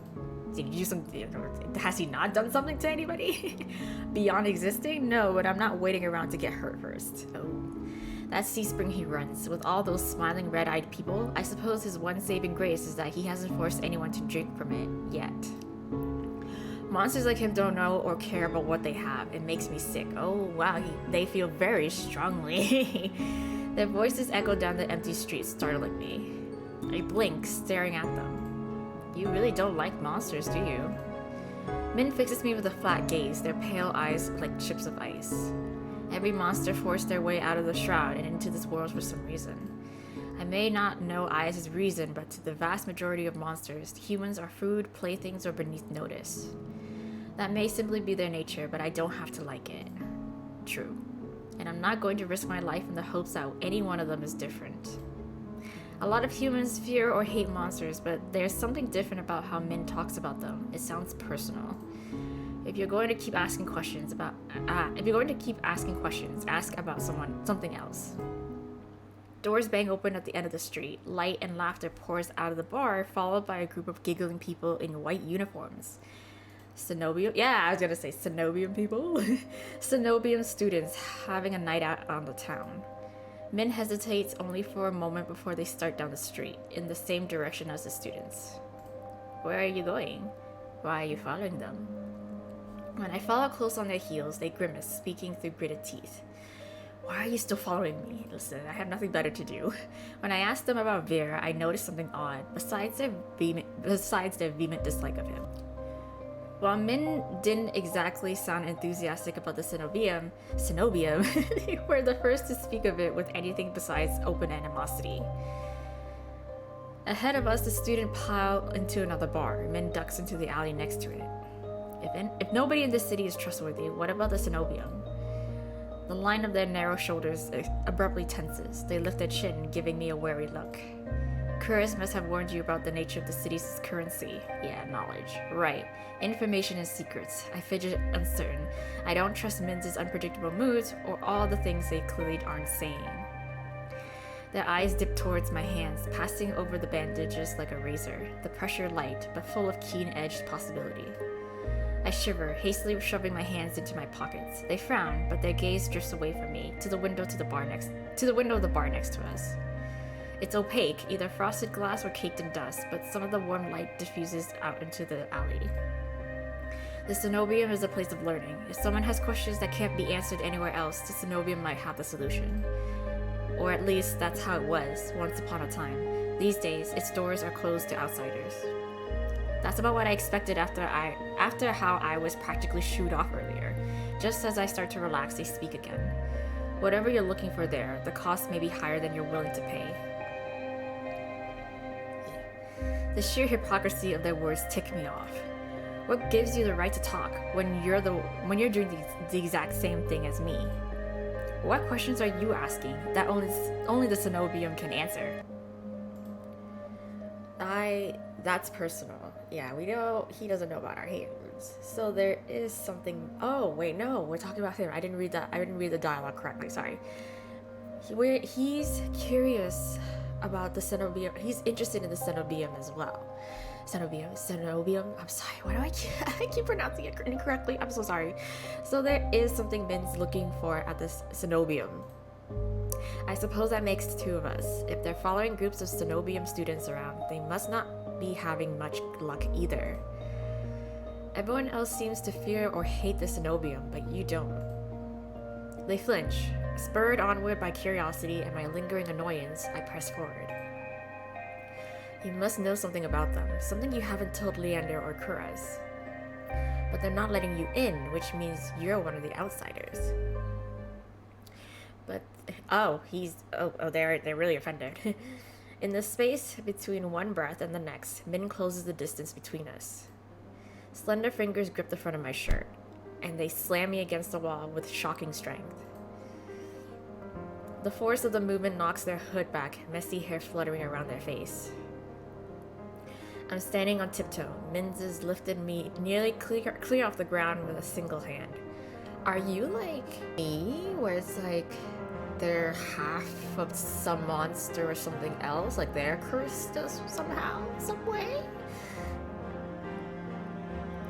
Has he not done something to anybody? Beyond existing? No, but I'm not waiting around to get hurt first. Oh. That sea spring he runs, with all those smiling red-eyed people, I suppose his one saving grace is that he hasn't forced anyone to drink from it, yet. Monsters like him don't know or care about what they have. It makes me sick. Oh wow, they feel very strongly. Their voices echo down the empty streets, startling me. I blink, staring at them. You really don't like monsters, do you? Min fixes me with a flat gaze, their pale eyes like chips of ice. Every monster forced their way out of the shroud and into this world for some reason. I may not know Ayas' reason, but to the vast majority of monsters, humans are food, playthings, or beneath notice. That may simply be their nature, but I don't have to like it. True. And I'm not going to risk my life in the hopes that any one of them is different. A lot of humans fear or hate monsters, but there's something different about how Min talks about them. It sounds personal. If you're going to keep asking questions, ask about something else. Doors bang open at the end of the street. Light and laughter pours out of the bar, followed by a group of giggling people in white uniforms. Cenobium? Yeah, I was gonna say Cenobium people. Cenobium students having a night out on the town. Min hesitates only for a moment before they start down the street, in the same direction as the students. Where are you going? Why are you following them? When I follow close on their heels, they grimace, speaking through gritted teeth. Why are you still following me? Listen, I have nothing better to do. When I asked them about Vera, I noticed something odd, besides their vehement dislike of him. While Min didn't exactly sound enthusiastic about the Cenobium, they were the first to speak of it with anything besides open animosity. Ahead of us, the student piled into another bar. Min ducks into the alley next to it. If nobody in this city is trustworthy, what about the Cenobium? The line of their narrow shoulders abruptly tenses. They lift their chin, giving me a wary look. Curus must have warned you about the nature of the city's currency. Yeah, knowledge. Right. Information and secrets. I fidget uncertain. I don't trust Min's unpredictable moods or all the things they clearly aren't saying. Their eyes dip towards my hands, passing over the bandages like a razor. The pressure light, but full of keen-edged possibility. I shiver, hastily shoving my hands into my pockets. They frown, but their gaze drifts away from me, to the window of the bar next to us. It's opaque, either frosted glass or caked in dust, but some of the warm light diffuses out into the alley. The Cenobium is a place of learning. If someone has questions that can't be answered anywhere else, the Cenobium might have the solution. Or at least that's how it was, once upon a time. These days, its doors are closed to outsiders. That's about what I expected after how I was practically shooed off earlier. Just as I start to relax, they speak again. Whatever you're looking for there, the cost may be higher than you're willing to pay. The sheer hypocrisy of their words tick me off. What gives you the right to talk when you're doing the exact same thing as me? What questions are you asking that only the Cenobium can answer? That's personal. Yeah, we know he doesn't know about our hate words. So there is something. Oh wait, no, we're talking about him. I didn't read the dialogue correctly. Sorry. He's curious about the Cenobium. He's interested in the Cenobium as well. Cenobium. I'm sorry. Why do I keep pronouncing it incorrectly? I'm so sorry. So there is something Min's looking for at this Cenobium. I suppose that makes two of us. If they're following groups of Cenobium students around, they must not be having much luck either. Everyone else seems to fear or hate the Cenobium, but you don't. They flinch. Spurred onward by curiosity and my lingering annoyance, I press forward. You must know something about them, something you haven't told Leander or Kuras. But they're not letting you in, which means you're one of the outsiders. But, they're really offended. In the space between one breath and the next, Min closes the distance between us. Slender fingers grip the front of my shirt, and they slam me against the wall with shocking strength. The force of the movement knocks their hood back, messy hair fluttering around their face. I'm standing on tiptoe. Min's has lifted me nearly clear off the ground with a single hand. Are you like me, where it's like they're half of some monster or something else, like they're cursed somehow, some way?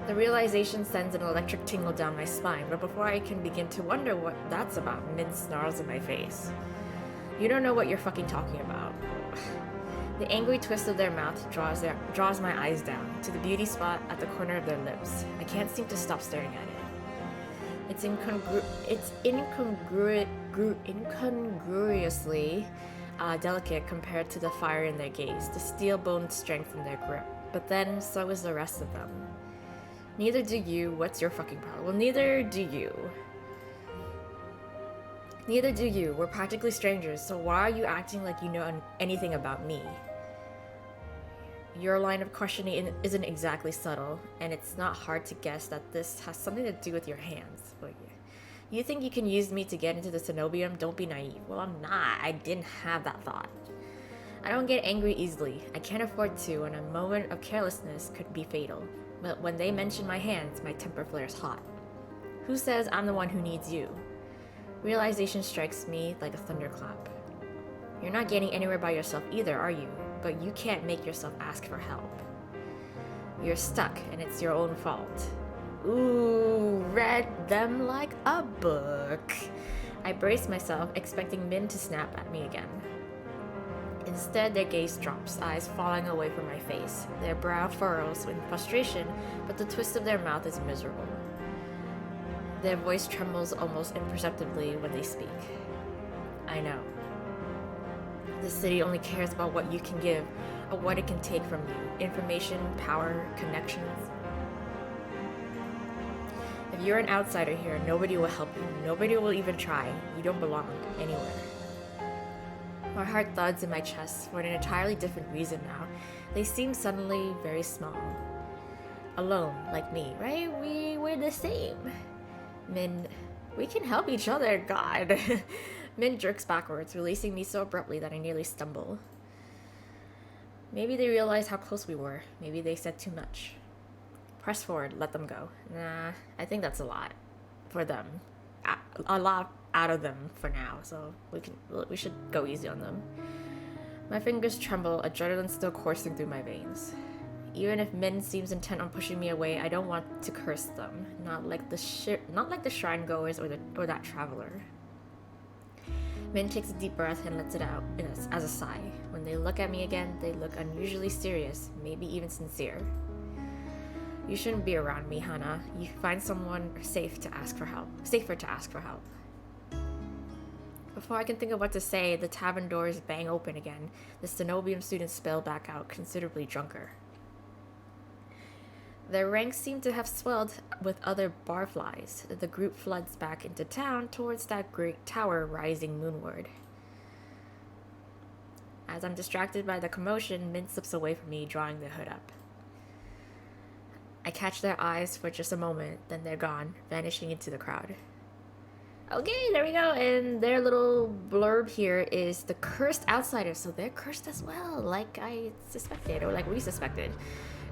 The realization sends an electric tingle down my spine, but before I can begin to wonder what that's about, Min snarls in my face. You don't know what you're fucking talking about. The angry twist of their mouth draws my eyes down to the beauty spot at the corner of their lips. I can't seem to stop staring at it. It's incongruously delicate compared to the fire in their gaze, the steel-boned strength in their grip. But then, so is the rest of them. Neither do you. What's your fucking problem? Well, neither do you. Neither do you. We're practically strangers, so why are you acting like you know anything about me? Your line of questioning isn't exactly subtle, and it's not hard to guess that this has something to do with your hands. But you think you can use me to get into the cenobium? Don't be naive. Well, I'm not. I didn't have that thought. I don't get angry easily. I can't afford to, and a moment of carelessness could be fatal. But when they mention my hands, my temper flares hot. Who says I'm the one who needs you? Realization strikes me like a thunderclap. You're not getting anywhere by yourself either, are you? But you can't make yourself ask for help. You're stuck, and it's your own fault. Ooh, read them like a book. I brace myself, expecting Min to snap at me again. Instead, their gaze drops, eyes falling away from my face. Their brow furrows in frustration, but the twist of their mouth is miserable. Their voice trembles almost imperceptibly when they speak. I know. The city only cares about what you can give, or what it can take from you. Information, power, connections. If you're an outsider here, nobody will help you. Nobody will even try. You don't belong anywhere. My heart thuds in my chest for an entirely different reason now. They seem suddenly very small. Alone, like me, right? We're the same. Min, we can help each other, God. Min jerks backwards, releasing me so abruptly that I nearly stumble. Maybe they realized how close we were. Maybe they said too much. Press forward, let them go. Nah, I think that's a lot for them. A lot out of them for now, so we should go easy on them. My fingers tremble, adrenaline still coursing through my veins. Even if Min seems intent on pushing me away, I don't want to curse them. Not like the shrine goers or that traveler. Min takes a deep breath and lets it out as a sigh. When they look at me again, they look unusually serious, maybe even sincere. You shouldn't be around me, Hana. You find someone safer to ask for help. Before I can think of what to say, the tavern doors bang open again. The cenobium students spill back out, considerably drunker. Their ranks seem to have swelled with other barflies. The group floods back into town towards that great tower rising moonward. As I'm distracted by the commotion, Min slips away from me, drawing the hood up. I catch their eyes for just a moment, then they're gone, vanishing into the crowd. Okay, there we go, and their little blurb here is the cursed outsiders, so they're cursed as well, like I suspected, or like we suspected.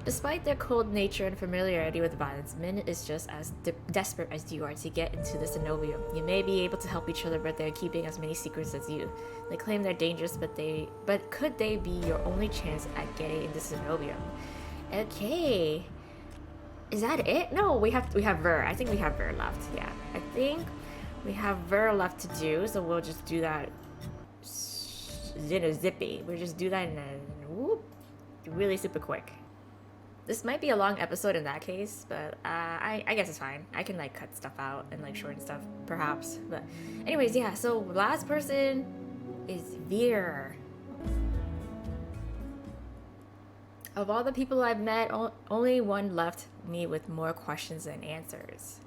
Despite their cold nature and familiarity with violence, Min is just as desperate as you are to get into the cenobium. You may be able to help each other, but they're keeping as many secrets as you. They claim they're dangerous, but could they be your only chance at getting into cenobium? Okay. Is that it? No, we have Ver. I think we have Ver left. Yeah, I think we have Ver left to do, so we'll just do that. Zippy. We'll just do that in a whoop, really super quick. This might be a long episode in that case, but I guess it's fine. I can like cut stuff out and like shorten stuff, perhaps. But anyways, yeah. So last person is Veer. Of all the people I've met, only one left me with more questions than answers.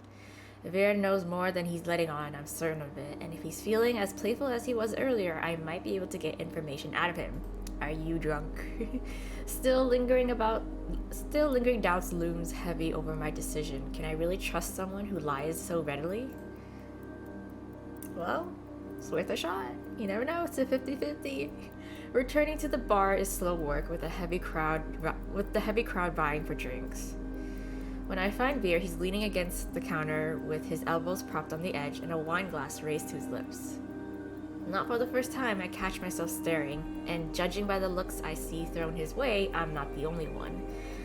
Veer knows more than he's letting on, I'm certain of it, and if he's feeling as playful as he was earlier, I might be able to get information out of him. Are you drunk? Still lingering doubts looms heavy over my decision. Can I really trust someone who lies so readily? Well, it's worth a shot. You never know, it's a 50-50. Returning to the bar is slow work with the heavy crowd vying for drinks. When I find Veer, he's leaning against the counter with his elbows propped on the edge and a wine glass raised to his lips. Not for the first time, I catch myself staring, and judging by the looks I see thrown his way, I'm not the only one.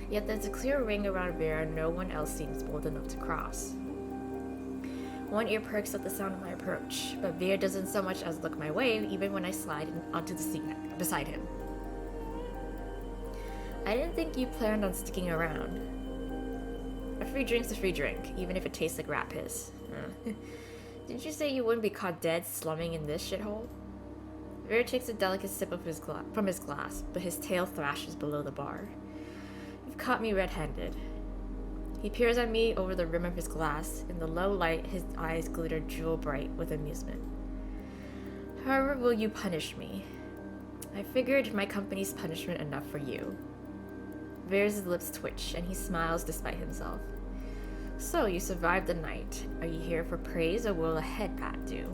Yet there's a clear ring around Veer no one else seems bold enough to cross. One ear perks at the sound of my approach, but Veer doesn't so much as look my way, even when I slide onto the seat beside him. I didn't think you planned on sticking around. A free drink's a free drink, even if it tastes like rat piss. Didn't you say you wouldn't be caught dead slumming in this shithole? Veer takes a delicate sip of from his glass, but his tail thrashes below the bar. You've caught me red-handed. He peers at me over the rim of his glass. In the low light, his eyes glitter jewel-bright with amusement. However will you punish me? I figured my company's punishment enough for you. Veer's lips twitch, and he smiles despite himself. So, you survived the night. Are you here for praise, or will a head pat do?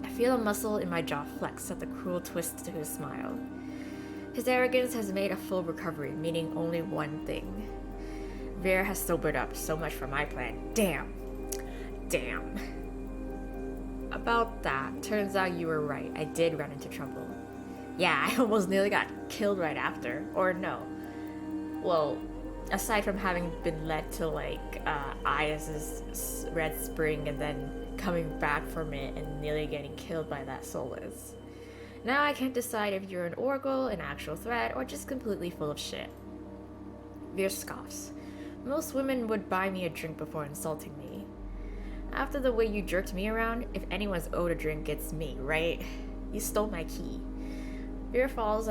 I feel a muscle in my jaw flex at the cruel twist to his smile. His arrogance has made a full recovery, meaning only one thing. Veer has sobered up, so much for my plan. Damn. About that, turns out you were right. I did run into trouble. Yeah, I almost nearly got killed right after. Or no. Well, aside from having been led to Ayaz's Red Spring and then coming back from it and nearly getting killed by that soulless. Now I can't decide if you're an oracle, an actual threat, or just completely full of shit. Veer scoffs. Most women would buy me a drink before insulting me. After the way you jerked me around, if anyone's owed a drink, it's me, right? You stole my key. Veer falls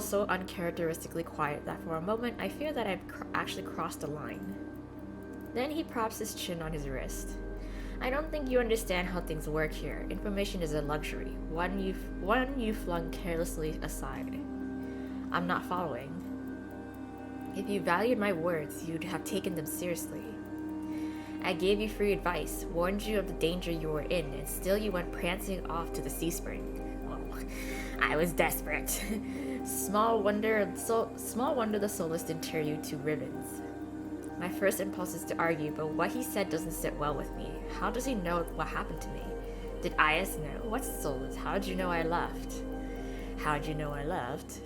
so uncharacteristically quiet that for a moment I fear that I've actually crossed a line. Then he props his chin on his wrist. I don't think you understand how things work here. Information is a luxury, one you flung carelessly aside. I'm not following. If you valued my words, you'd have taken them seriously. I gave you free advice, warned you of the danger you were in, and still you went prancing off to the sea spring. Oh, I was desperate. Small wonder the soulless didn't tear you to ribbons. My first impulse is to argue, but what he said doesn't sit well with me. How does he know what happened to me? Did Ayas know? What's soulless? How'd you know I left? How'd you know I left?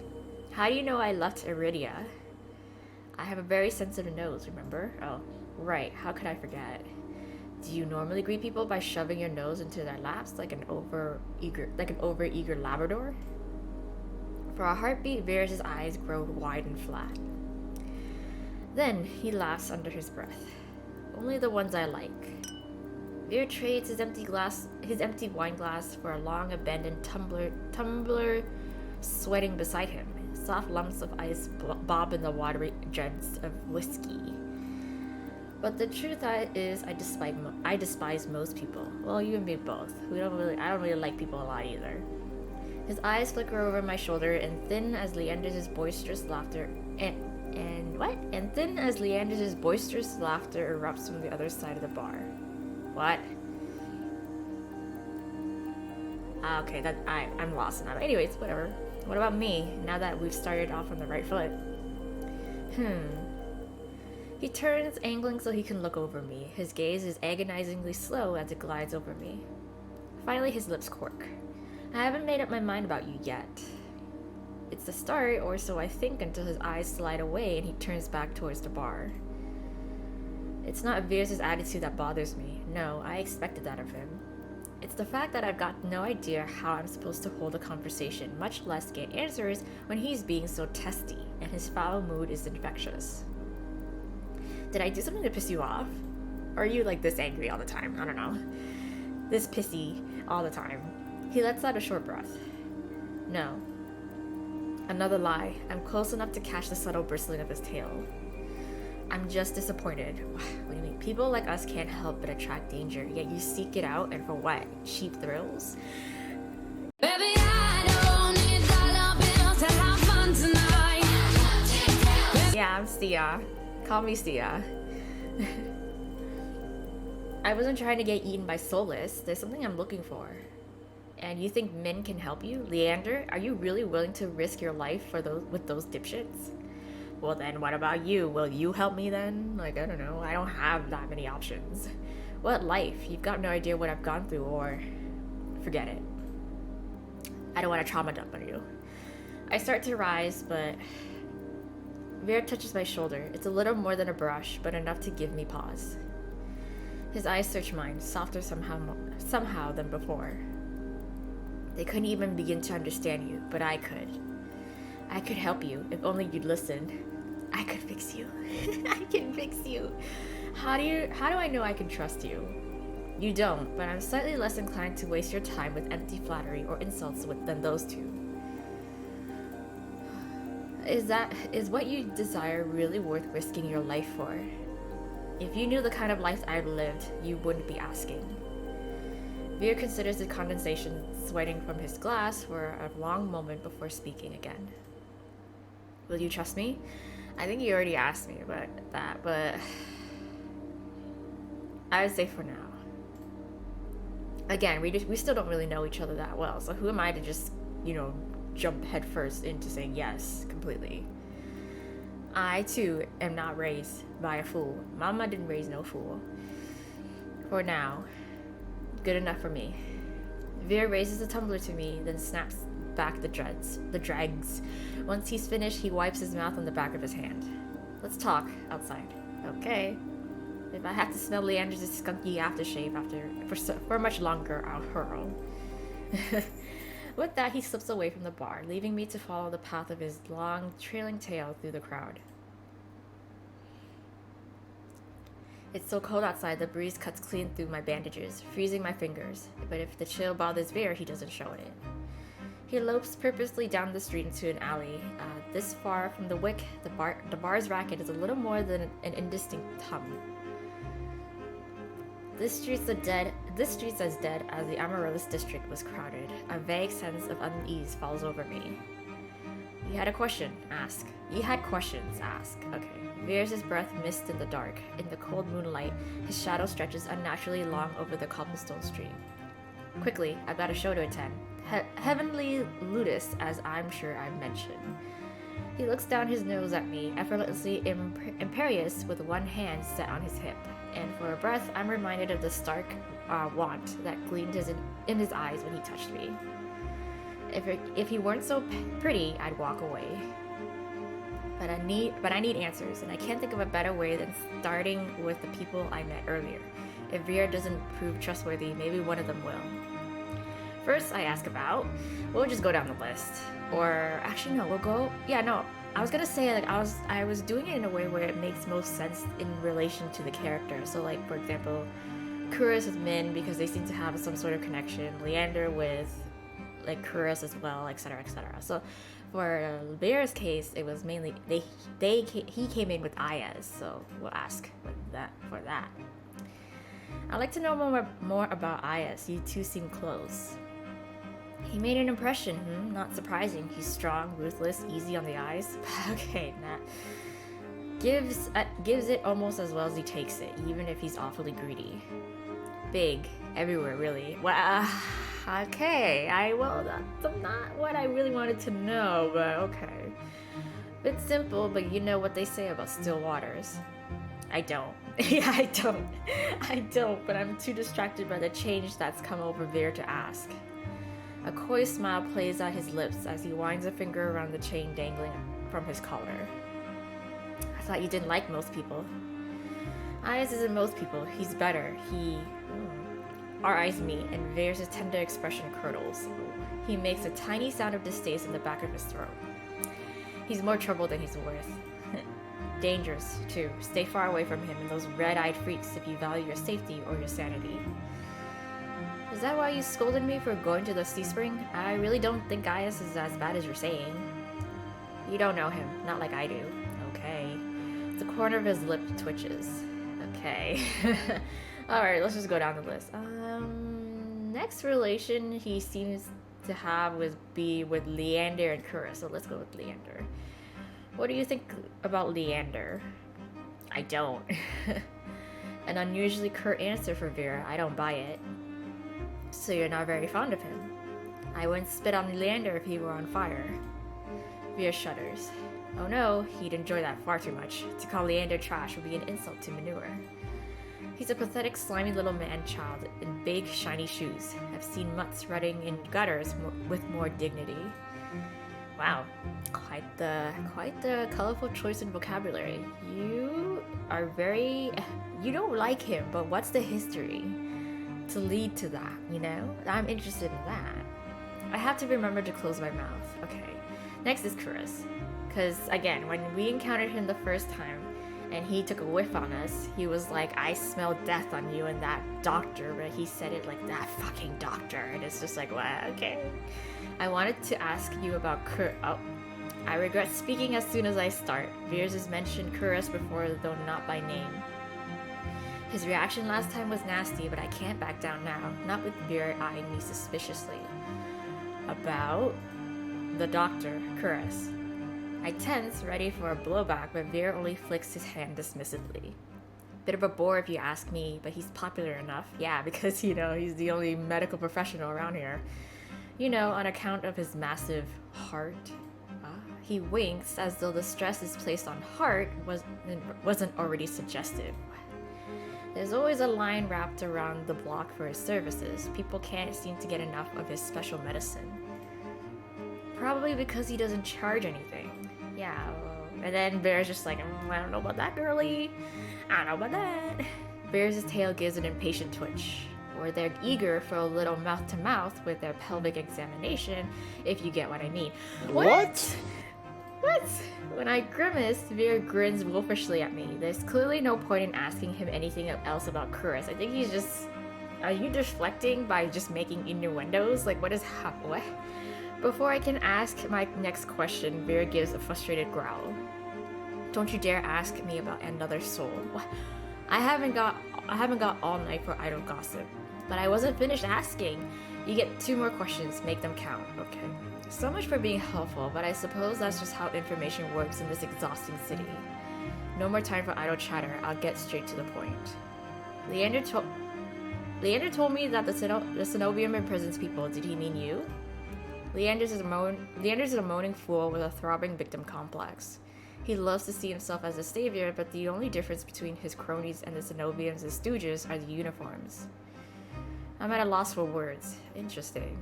How do you know I left Iridia? I have a very sensitive nose, remember? Oh, right, how could I forget? Do you normally greet people by shoving your nose into their laps like an overeager Labrador? For a heartbeat, Veer's eyes grow wide and flat. Then he laughs under his breath. Only the ones I like. Veer trades his empty wine glass for a long abandoned tumbler sweating beside him. Soft lumps of ice bob in the watery jets of whiskey. But the truth is, I despise most people. Well, you and me both. I don't really like people a lot either. His eyes flicker over my shoulder, and thin as Leander's boisterous laughter erupts from the other side of the bar. What? Okay, I'm lost now. Anyways, whatever. What about me, now that we've started off on the right foot? He turns, angling so he can look over me. His gaze is agonizingly slow as it glides over me. Finally, his lips cork. I haven't made up my mind about you yet. It's the start, or so I think, until his eyes slide away and he turns back towards the bar. It's not Veers' attitude that bothers me. No, I expected that of him. It's the fact that I've got no idea how I'm supposed to hold a conversation, much less get answers when he's being so testy, and his foul mood is infectious. Did I do something to piss you off? Or are you like this angry all the time? I don't know. This pissy all the time. He lets out a short breath. No. Another lie. I'm close enough to catch the subtle bristling of his tail. I'm just disappointed. What do you mean? People like us can't help but attract danger, yet you seek it out, and for what? Cheap thrills? Baby, I don't need dollar bills to have fun tonight. Yeah, I'm Sia. Call me Sia. I wasn't trying to get eaten by soulless. There's something I'm looking for. And you think Min can help you? Leander, are you really willing to risk your life with those dipshits? Well then, what about you? Will you help me then? I don't know. I don't have that many options. What life? You've got no idea what I've gone through, or... Forget it. I don't want to trauma dump on you. I start to rise, but... Veer touches my shoulder. It's a little more than a brush, but enough to give me pause. His eyes searched mine, softer somehow than before. They couldn't even begin to understand you, but I could. I could help you, if only you'd listen. I could fix you. I can fix you. How do I know I can trust you? You don't, but I'm slightly less inclined to waste your time with empty flattery or insults than those two. Is what you desire really worth risking your life for? If you knew the kind of life I've lived, you wouldn't be asking. Veer considers the condensation sweating from his glass for a long moment before speaking again. Will you trust me? I think you already asked me about that, but I would say for now. Again, we still don't really know each other that well, so who am I to just, jump headfirst into saying yes completely? I, too, am not raised by a fool. Mama didn't raise no fool. For now. Good enough for me. Veer raises the tumbler to me, then snaps back the dregs. Once he's finished, he wipes his mouth on the back of his hand. Let's talk outside. Okay. If I have to smell Leander's skunky aftershave for much longer, I'll hurl. With that, he slips away from the bar, leaving me to follow the path of his long, trailing tail through the crowd. It's so cold outside, the breeze cuts clean through my bandages, freezing my fingers. But if the chill bothers Veer, he doesn't show it. He lopes purposely down the street into an alley. This far from the wick, the bar's racket is a little more than an indistinct hum. This street's as dead as the Amaryllis district was crowded. A vague sense of unease falls over me. You had questions, ask. Okay. Veers his breath mist in the dark. In the cold moonlight, his shadow stretches unnaturally long over the cobblestone street. Quickly, I've got a show to attend. Heavenly Ludus, as I'm sure I've mentioned. He looks down his nose at me, effortlessly imperious, with one hand set on his hip. And for a breath, I'm reminded of the stark want that gleamed in his eyes when he touched me. If he weren't so pretty, I'd walk away. But I need answers, and I can't think of a better way than starting with the people I met earlier. If Veer doesn't prove trustworthy, maybe one of them will. First, I ask about. We'll just go down the list. Or actually, no, we'll go. Yeah, no. I was gonna say I was doing it in a way where it makes most sense in relation to the character. So, like, for example, Kuris with Min because they seem to have some sort of connection. Leander with Kuris as well, etc., etc. So, for Veer's case, it was mainly he came in with Ayaz. So we'll ask for that. I'd like to know more about Ayaz. You two seem close. He made an impression, Not surprising. He's strong, ruthless, easy on the eyes. Okay, nah. Gives it almost as well as he takes it, even if he's awfully greedy. Big, everywhere, really. Well, okay. That's not what I really wanted to know, but okay. Bit simple, but you know what they say about still waters. I don't. Yeah, I don't, but I'm too distracted by the change that's come over Veer to ask. A coy smile plays at his lips as he winds a finger around the chain dangling from his collar. I thought you didn't like most people. Ayaz isn't most people. He's better. Our eyes meet, and Veer's tender expression curdles. He makes a tiny sound of distaste in the back of his throat. He's more trouble than he's worth. Dangerous, too. Stay far away from him and those red-eyed freaks if you value your safety or your sanity. Is that why you scolded me for going to the sea spring? I really don't think Ayaz is as bad as you're saying. You don't know him, not like I do. Okay. The corner of his lip twitches. Okay. Alright, let's just go down the list. Next relation he seems to have would be with Leander and Kuris, so let's go with Leander. What do you think about Leander? I don't. An unusually curt answer for Veer. I don't buy it. So you're not very fond of him? I wouldn't spit on Leander if he were on fire. Veer shudders. Oh no, he'd enjoy that far too much. To call Leander trash would be an insult to manure. He's a pathetic, slimy little man-child in big, shiny shoes. I've seen mutts rutting in gutters with more dignity. Wow, quite the colorful choice in vocabulary. You are very... You don't like him, but what's the history to lead to that, you know? I'm interested in that. I have to remember to close my mouth. Okay. Next is Chris. Because, again, when we encountered him the first time, and he took a whiff on us, he was like, I smell death on you and that doctor, but he said it like, that fucking doctor, and it's just like, wow, okay. I wanted to ask you about I regret speaking as soon as I start. Veers has mentioned Kuras before, though not by name. His reaction last time was nasty, but I can't back down now, not with Veer eyeing me suspiciously. About the doctor, Kuras. I tense, ready for a blowback, but Veer only flicks his hand dismissively. Bit of a bore if you ask me, but he's popular enough. Yeah, because, you know, he's the only medical professional around here. You know, on account of his massive heart. He winks as though the stress is placed on heart wasn't already suggestive. There's always a line wrapped around the block for his services. People can't seem to get enough of his special medicine. Probably because he doesn't charge anything. Yeah, well, and then Bear's just like, I don't know about that, girly. I don't know about that. Bear's tail gives an impatient twitch. Or they're eager for a little mouth-to-mouth with their pelvic examination, if you get what I mean. What? When I grimace, Veer grins wolfishly at me. There's clearly no point in asking him anything else about Kuras. I think he's just... Are you deflecting by just making innuendos? Like, what is what? Before I can ask my next question, Veer gives a frustrated growl. Don't you dare ask me about another soul. I haven't got all night for idle gossip. But I wasn't finished asking. You get 2 more questions, make them count, okay? So much for being helpful, but I suppose that's just how information works in this exhausting city. No more time for idle chatter, I'll get straight to the point. Leander told me that the Cenobium imprisons people. Did he mean you? Leander's is a moaning fool with a throbbing victim complex. He loves to see himself as a savior, but the only difference between his cronies and the Cenobians' stooges are the uniforms. I'm at a loss for words. Interesting.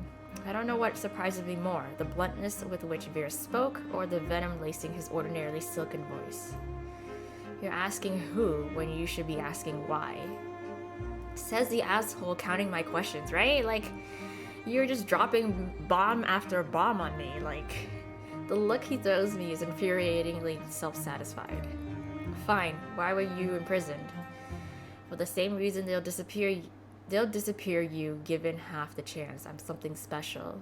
I don't know what surprises me more, the bluntness with which Veer spoke, or the venom lacing his ordinarily silken voice. You're asking who when you should be asking why. Says the asshole counting my questions, right? Like, you're just dropping bomb after bomb on me, like... The look he throws me is infuriatingly self-satisfied. Fine, why were you imprisoned? For the same reason they'll disappear you given half the chance. I'm something special.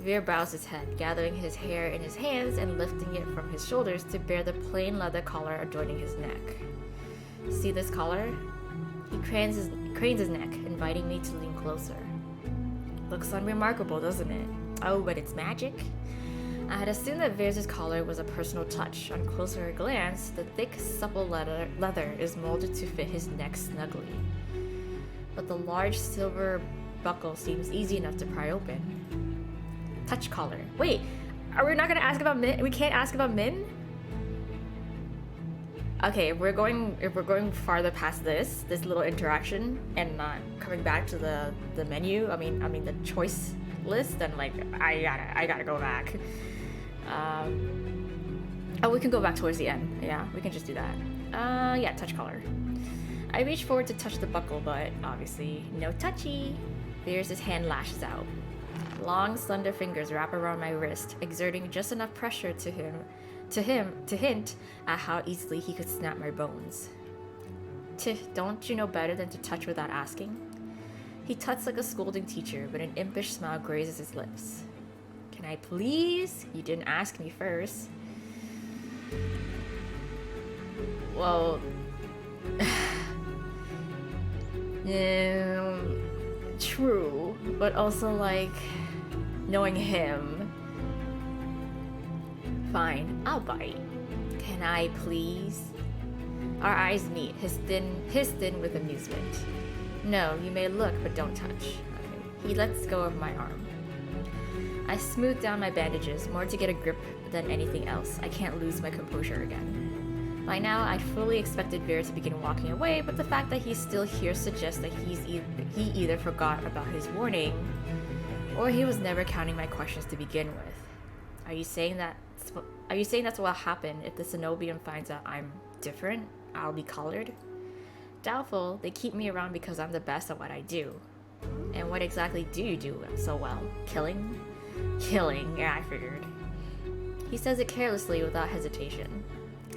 Veer bows his head, gathering his hair in his hands and lifting it from his shoulders to bear the plain leather collar adorning his neck. See this collar? He cranes his neck, inviting me to lean closer. Looks unremarkable, doesn't it? Oh, but it's magic? I had assumed that Veers' collar was a personal touch. On closer glance, the thick, supple leather is molded to fit his neck snugly. But the large silver buckle seems easy enough to pry open. Touch collar. Wait, are we not gonna ask about Min? We can't ask about Min? Okay, if we're going farther past this little interaction and not coming back to the menu, I mean the choice list, then like I gotta go back. Oh, we can go back towards the end. Yeah, we can just do that. Yeah, touch collar. I reach forward to touch the buckle, but obviously no touchy. Veers' hand lashes out. Long, slender fingers wrap around my wrist, exerting just enough pressure to hint at how easily he could snap my bones. Don't you know better than to touch without asking? He tuts like a scolding teacher, but an impish smile grazes his lips. Can I please? You didn't ask me first. Well... true, but also like knowing him. Fine, I'll bite. Can I please? Our eyes meet, his thin with amusement. No, you may look, but don't touch. Okay. He lets go of my arm. I smooth down my bandages, more to get a grip than anything else. I can't lose my composure again. By now, I'd fully expected Veer to begin walking away, but the fact that he's still here suggests that he either forgot about his warning, or he was never counting my questions to begin with. Are you saying that's what will happen if the Cenobium finds out I'm different? I'll be collared? Doubtful. They keep me around because I'm the best at what I do. And what exactly do you do so well? Killing? Killing, yeah, I figured. He says it carelessly without hesitation.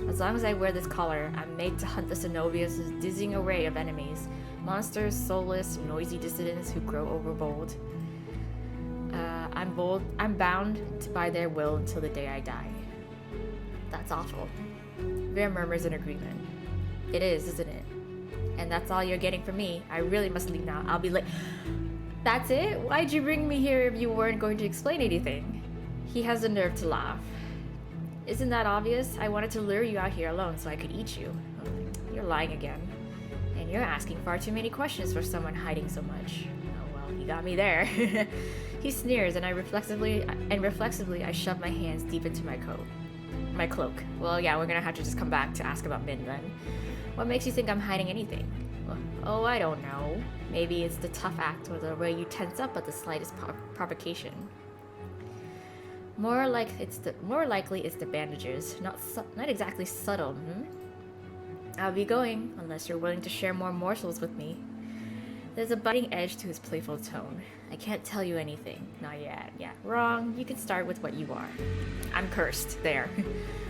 As long as I wear this collar, I'm made to hunt the Cenobia's dizzying array of enemies. Monsters, soulless, noisy dissidents who grow overbold. I'm bound by their will until the day I die. That's awful. Vera murmurs in agreement. It is, isn't it? And that's all you're getting from me. I really must leave now. I'll be late. That's it? Why'd you bring me here if you weren't going to explain anything? He has the nerve to laugh. Isn't that obvious? I wanted to lure you out here alone so I could eat you. You're lying again. And you're asking far too many questions for someone hiding so much. Oh well, you got me there. He sneers and reflexively I shove my hands deep into my cloak. Well, yeah, we're gonna have to just come back to ask about Min then. What makes you think I'm hiding anything? Oh, I don't know. Maybe it's the tough act or the way you tense up at the slightest provocation. More likely it's the bandages, not exactly subtle. I'll be going unless you're willing to share more morsels with me. There's a biting edge to his playful tone. I can't tell you anything. Not yet. Yeah, wrong. You can start with what you are. I'm cursed. There.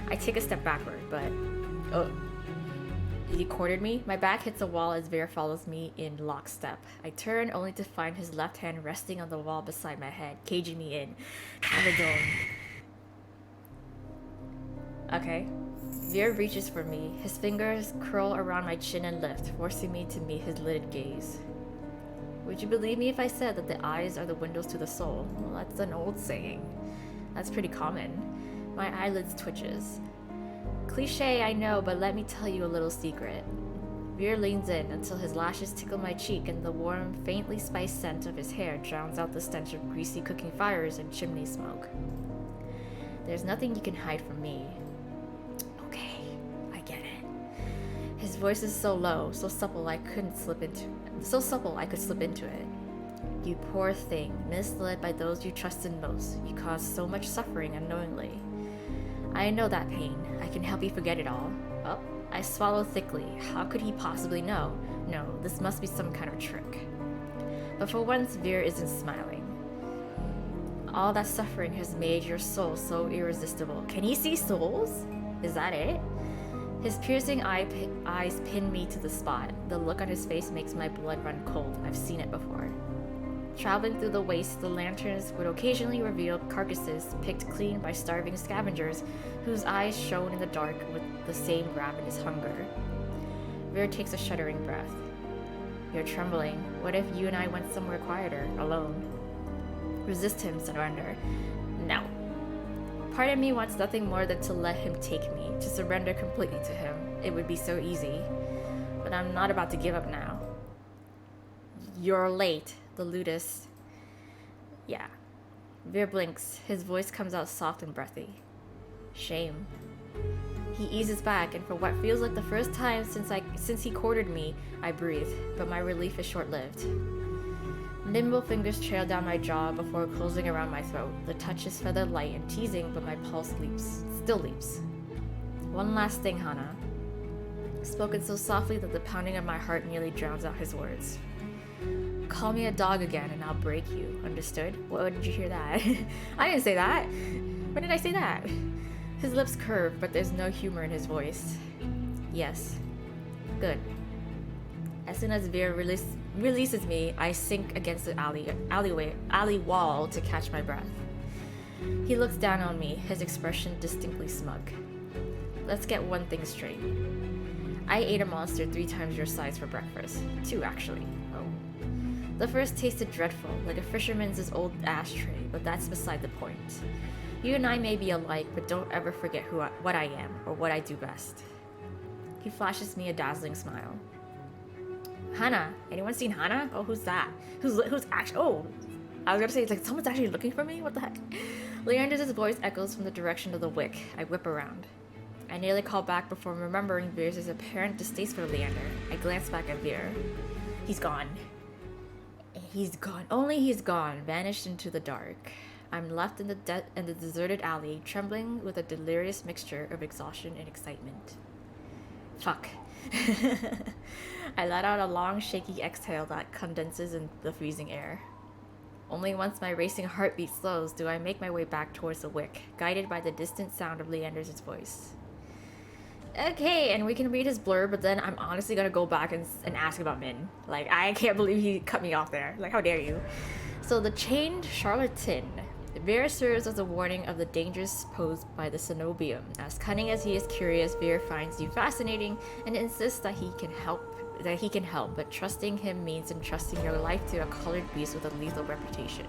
I take a step backward, but... Oh. He cornered me. My back hits a wall as Vera follows me in lockstep. I turn only to find his left hand resting on the wall beside my head, caging me in. Have a dome. Okay. Vera reaches for me. His fingers curl around my chin and lift, forcing me to meet his lidded gaze. Would you believe me if I said that the eyes are the windows to the soul? Well, that's an old saying. That's pretty common. My eyelids twitches. Cliché, I know, but let me tell you a little secret. Veer leans in until his lashes tickle my cheek and the warm, faintly spiced scent of his hair drowns out the stench of greasy cooking fires and chimney smoke. There's nothing you can hide from me. Okay, I get it. His voice is so low, so supple I could slip into it. You poor thing, misled by those you trusted most. You caused so much suffering unknowingly. I know that pain. I can help you forget it all. Oh, I swallow thickly. How could he possibly know? No, this must be some kind of trick. But for once, Veer isn't smiling. All that suffering has made your soul so irresistible. Can he see souls? Is that it? His piercing eyes pin me to the spot. The look on his face makes my blood run cold. I've seen it before. Traveling through the waste, the lanterns would occasionally reveal carcasses picked clean by starving scavengers whose eyes shone in the dark with the same ravenous hunger. Veer takes a shuddering breath. You're trembling. What if you and I went somewhere quieter, alone? Resist him, surrender. No. Part of me wants nothing more than to let him take me, to surrender completely to him. It would be so easy. But I'm not about to give up now. You're late. The Ludus. Yeah. Veer blinks. His voice comes out soft and breathy. Shame. He eases back, and for what feels like the first time since he cornered me, I breathe, but my relief is short-lived. Nimble fingers trail down my jaw before closing around my throat. The touch is feather light and teasing, but my pulse still leaps. One last thing, Hana. Spoken so softly that the pounding of my heart nearly drowns out his words. Call me a dog again and I'll break you. Understood? What did you hear that? I didn't say that. When did I say that? His lips curve, but there's no humor in his voice. Yes. Good. As soon as Veer releases me, I sink against the alley wall to catch my breath. He looks down on me, his expression distinctly smug. Let's get one thing straight. I ate a monster 3 times your size for breakfast. 2, actually. The first tasted dreadful, like a fisherman's old ashtray, but that's beside the point. You and I may be alike, but don't ever forget what I am, or what I do best. He flashes me a dazzling smile. Hana! Anyone seen Hana? Oh, who's that? Who's actually? Oh! I was gonna say, it's like, someone's actually looking for me? What the heck? Leander's voice echoes from the direction of the wick. I whip around. I nearly call back before remembering Veer's apparent distaste for Leander. I glance back at Veer. He's gone. He's gone. Only he's gone, vanished into the dark. I'm left in the deserted alley, trembling with a delirious mixture of exhaustion and excitement. Fuck. I let out a long, shaky exhale that condenses in the freezing air. Only once my racing heartbeat slows do I make my way back towards the wick, guided by the distant sound of Leander's voice. Okay, and we can read his blurb, but then I'm honestly gonna go back and ask about Min. Like, I can't believe he cut me off there. Like, how dare you? So, the chained charlatan. Veer serves as a warning of the dangers posed by the cenobium. As cunning as he is curious, Veer finds you fascinating and insists that he can help, but trusting him means entrusting your life to a colored beast with a lethal reputation.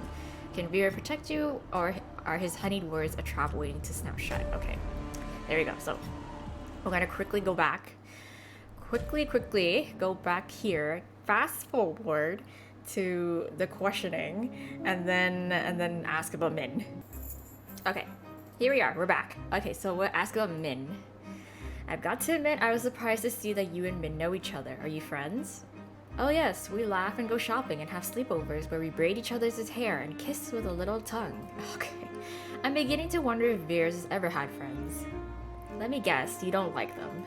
Can Veer protect you, or are his honeyed words a trap waiting to snap shut? Okay, there we go. So we're gonna quickly go back. Quickly go back here. Fast forward to the questioning, and then ask about Min. Okay, here we are. We're back. Okay, so we'll ask about Min. I've got to admit, I was surprised to see that you and Min know each other. Are you friends? Oh yes, we laugh and go shopping and have sleepovers where we braid each other's hair and kiss with a little tongue. Okay, I'm beginning to wonder if Veers has ever had friends. Let me guess, you don't like them.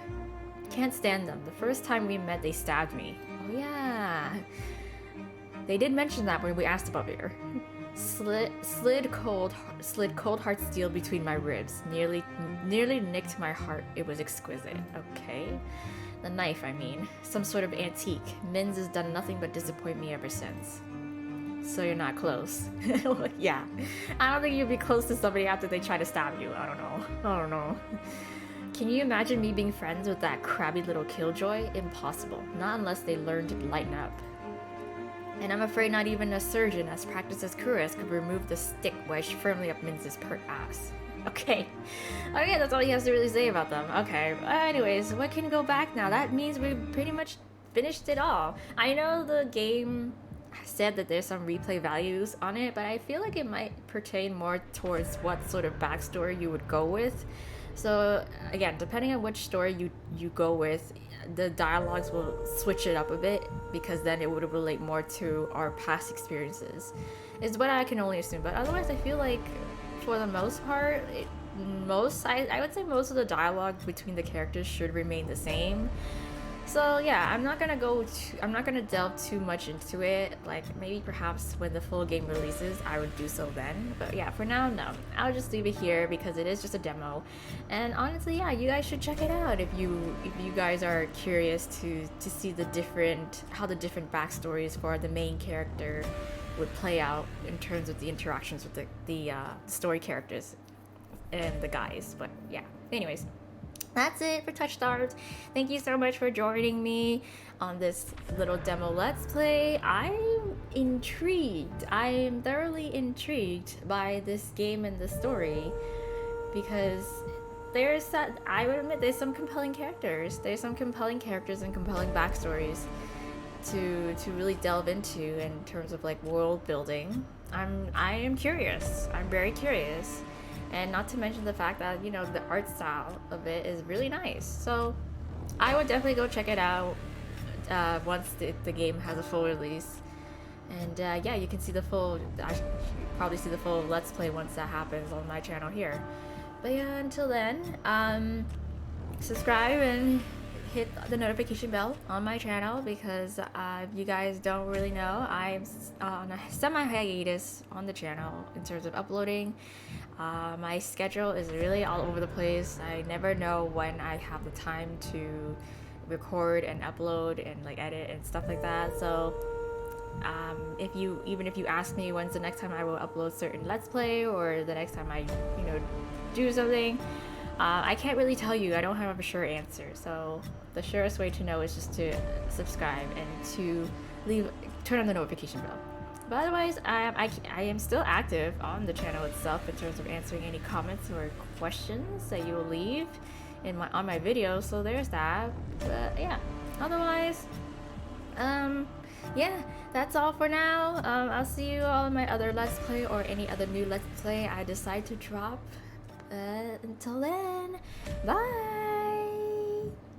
Can't stand them. The first time we met, they stabbed me. Oh yeah. They did mention that when we asked about Veer. Slid cold hard steel between my ribs. Nearly nicked my heart. It was exquisite. Okay. The knife, I mean. Some sort of antique. Min's has done nothing but disappoint me ever since. So you're not close. Yeah. I don't think you'd be close to somebody after they try to stab you. I don't know. Can you imagine me being friends with that crabby little killjoy? Impossible. Not unless they learn to lighten up. And I'm afraid not even a surgeon as practiced as Kuras could remove the stick wedged firmly up Mince's pert ass. Okay, that's all he has to really say about them. Okay, anyways, what can go back now? That means we pretty much finished it all. I know the game said that there's some replay values on it, but I feel like it might pertain more towards what sort of backstory you would go with. So again, depending on which story you go with, the dialogues will switch it up a bit, because then it would relate more to our past experiences, is what I can only assume. But otherwise, I feel like for the most part, I would say most of the dialogue between the characters should remain the same. So yeah, I'm not gonna delve too much into it. Like, maybe perhaps when the full game releases, I would do so then. But yeah, for now, no. I'll just leave it here because it is just a demo. And honestly, yeah, you guys should check it out if you guys are curious to see how the different backstories for the main character would play out in terms of the interactions with the story characters and the guys. But yeah, anyways. That's it for TOUCHSTARVED. Thank you so much for joining me on this little demo let's play. I'm intrigued. I am thoroughly intrigued by this game and the story, because I would admit there's some compelling characters. There's some compelling characters and compelling backstories to really delve into in terms of like world building. I am curious. I'm very curious. And not to mention the fact that, you know, the art style of it is really nice. So I would definitely go check it out once the game has a full release. And yeah, you can see I should probably see the full Let's Play once that happens on my channel here. But yeah, until then, subscribe and hit the notification bell on my channel, because if you guys don't really know, I'm on a semi-hiatus on the channel in terms of uploading. My schedule is really all over the place. I never know when I have the time to record and upload and like edit and stuff like that. So even if you ask me when's the next time I will upload certain Let's Play, or the next time I do something, I can't really tell you. I don't have a sure answer. So the surest way to know is just to subscribe and to turn on the notification bell. But otherwise, I am still active on the channel itself in terms of answering any comments or questions that you will leave on my videos. So there's that. But yeah, otherwise, yeah, that's all for now. I'll see you all in my other Let's Play, or any other new Let's Play I decide to drop. Until then, bye!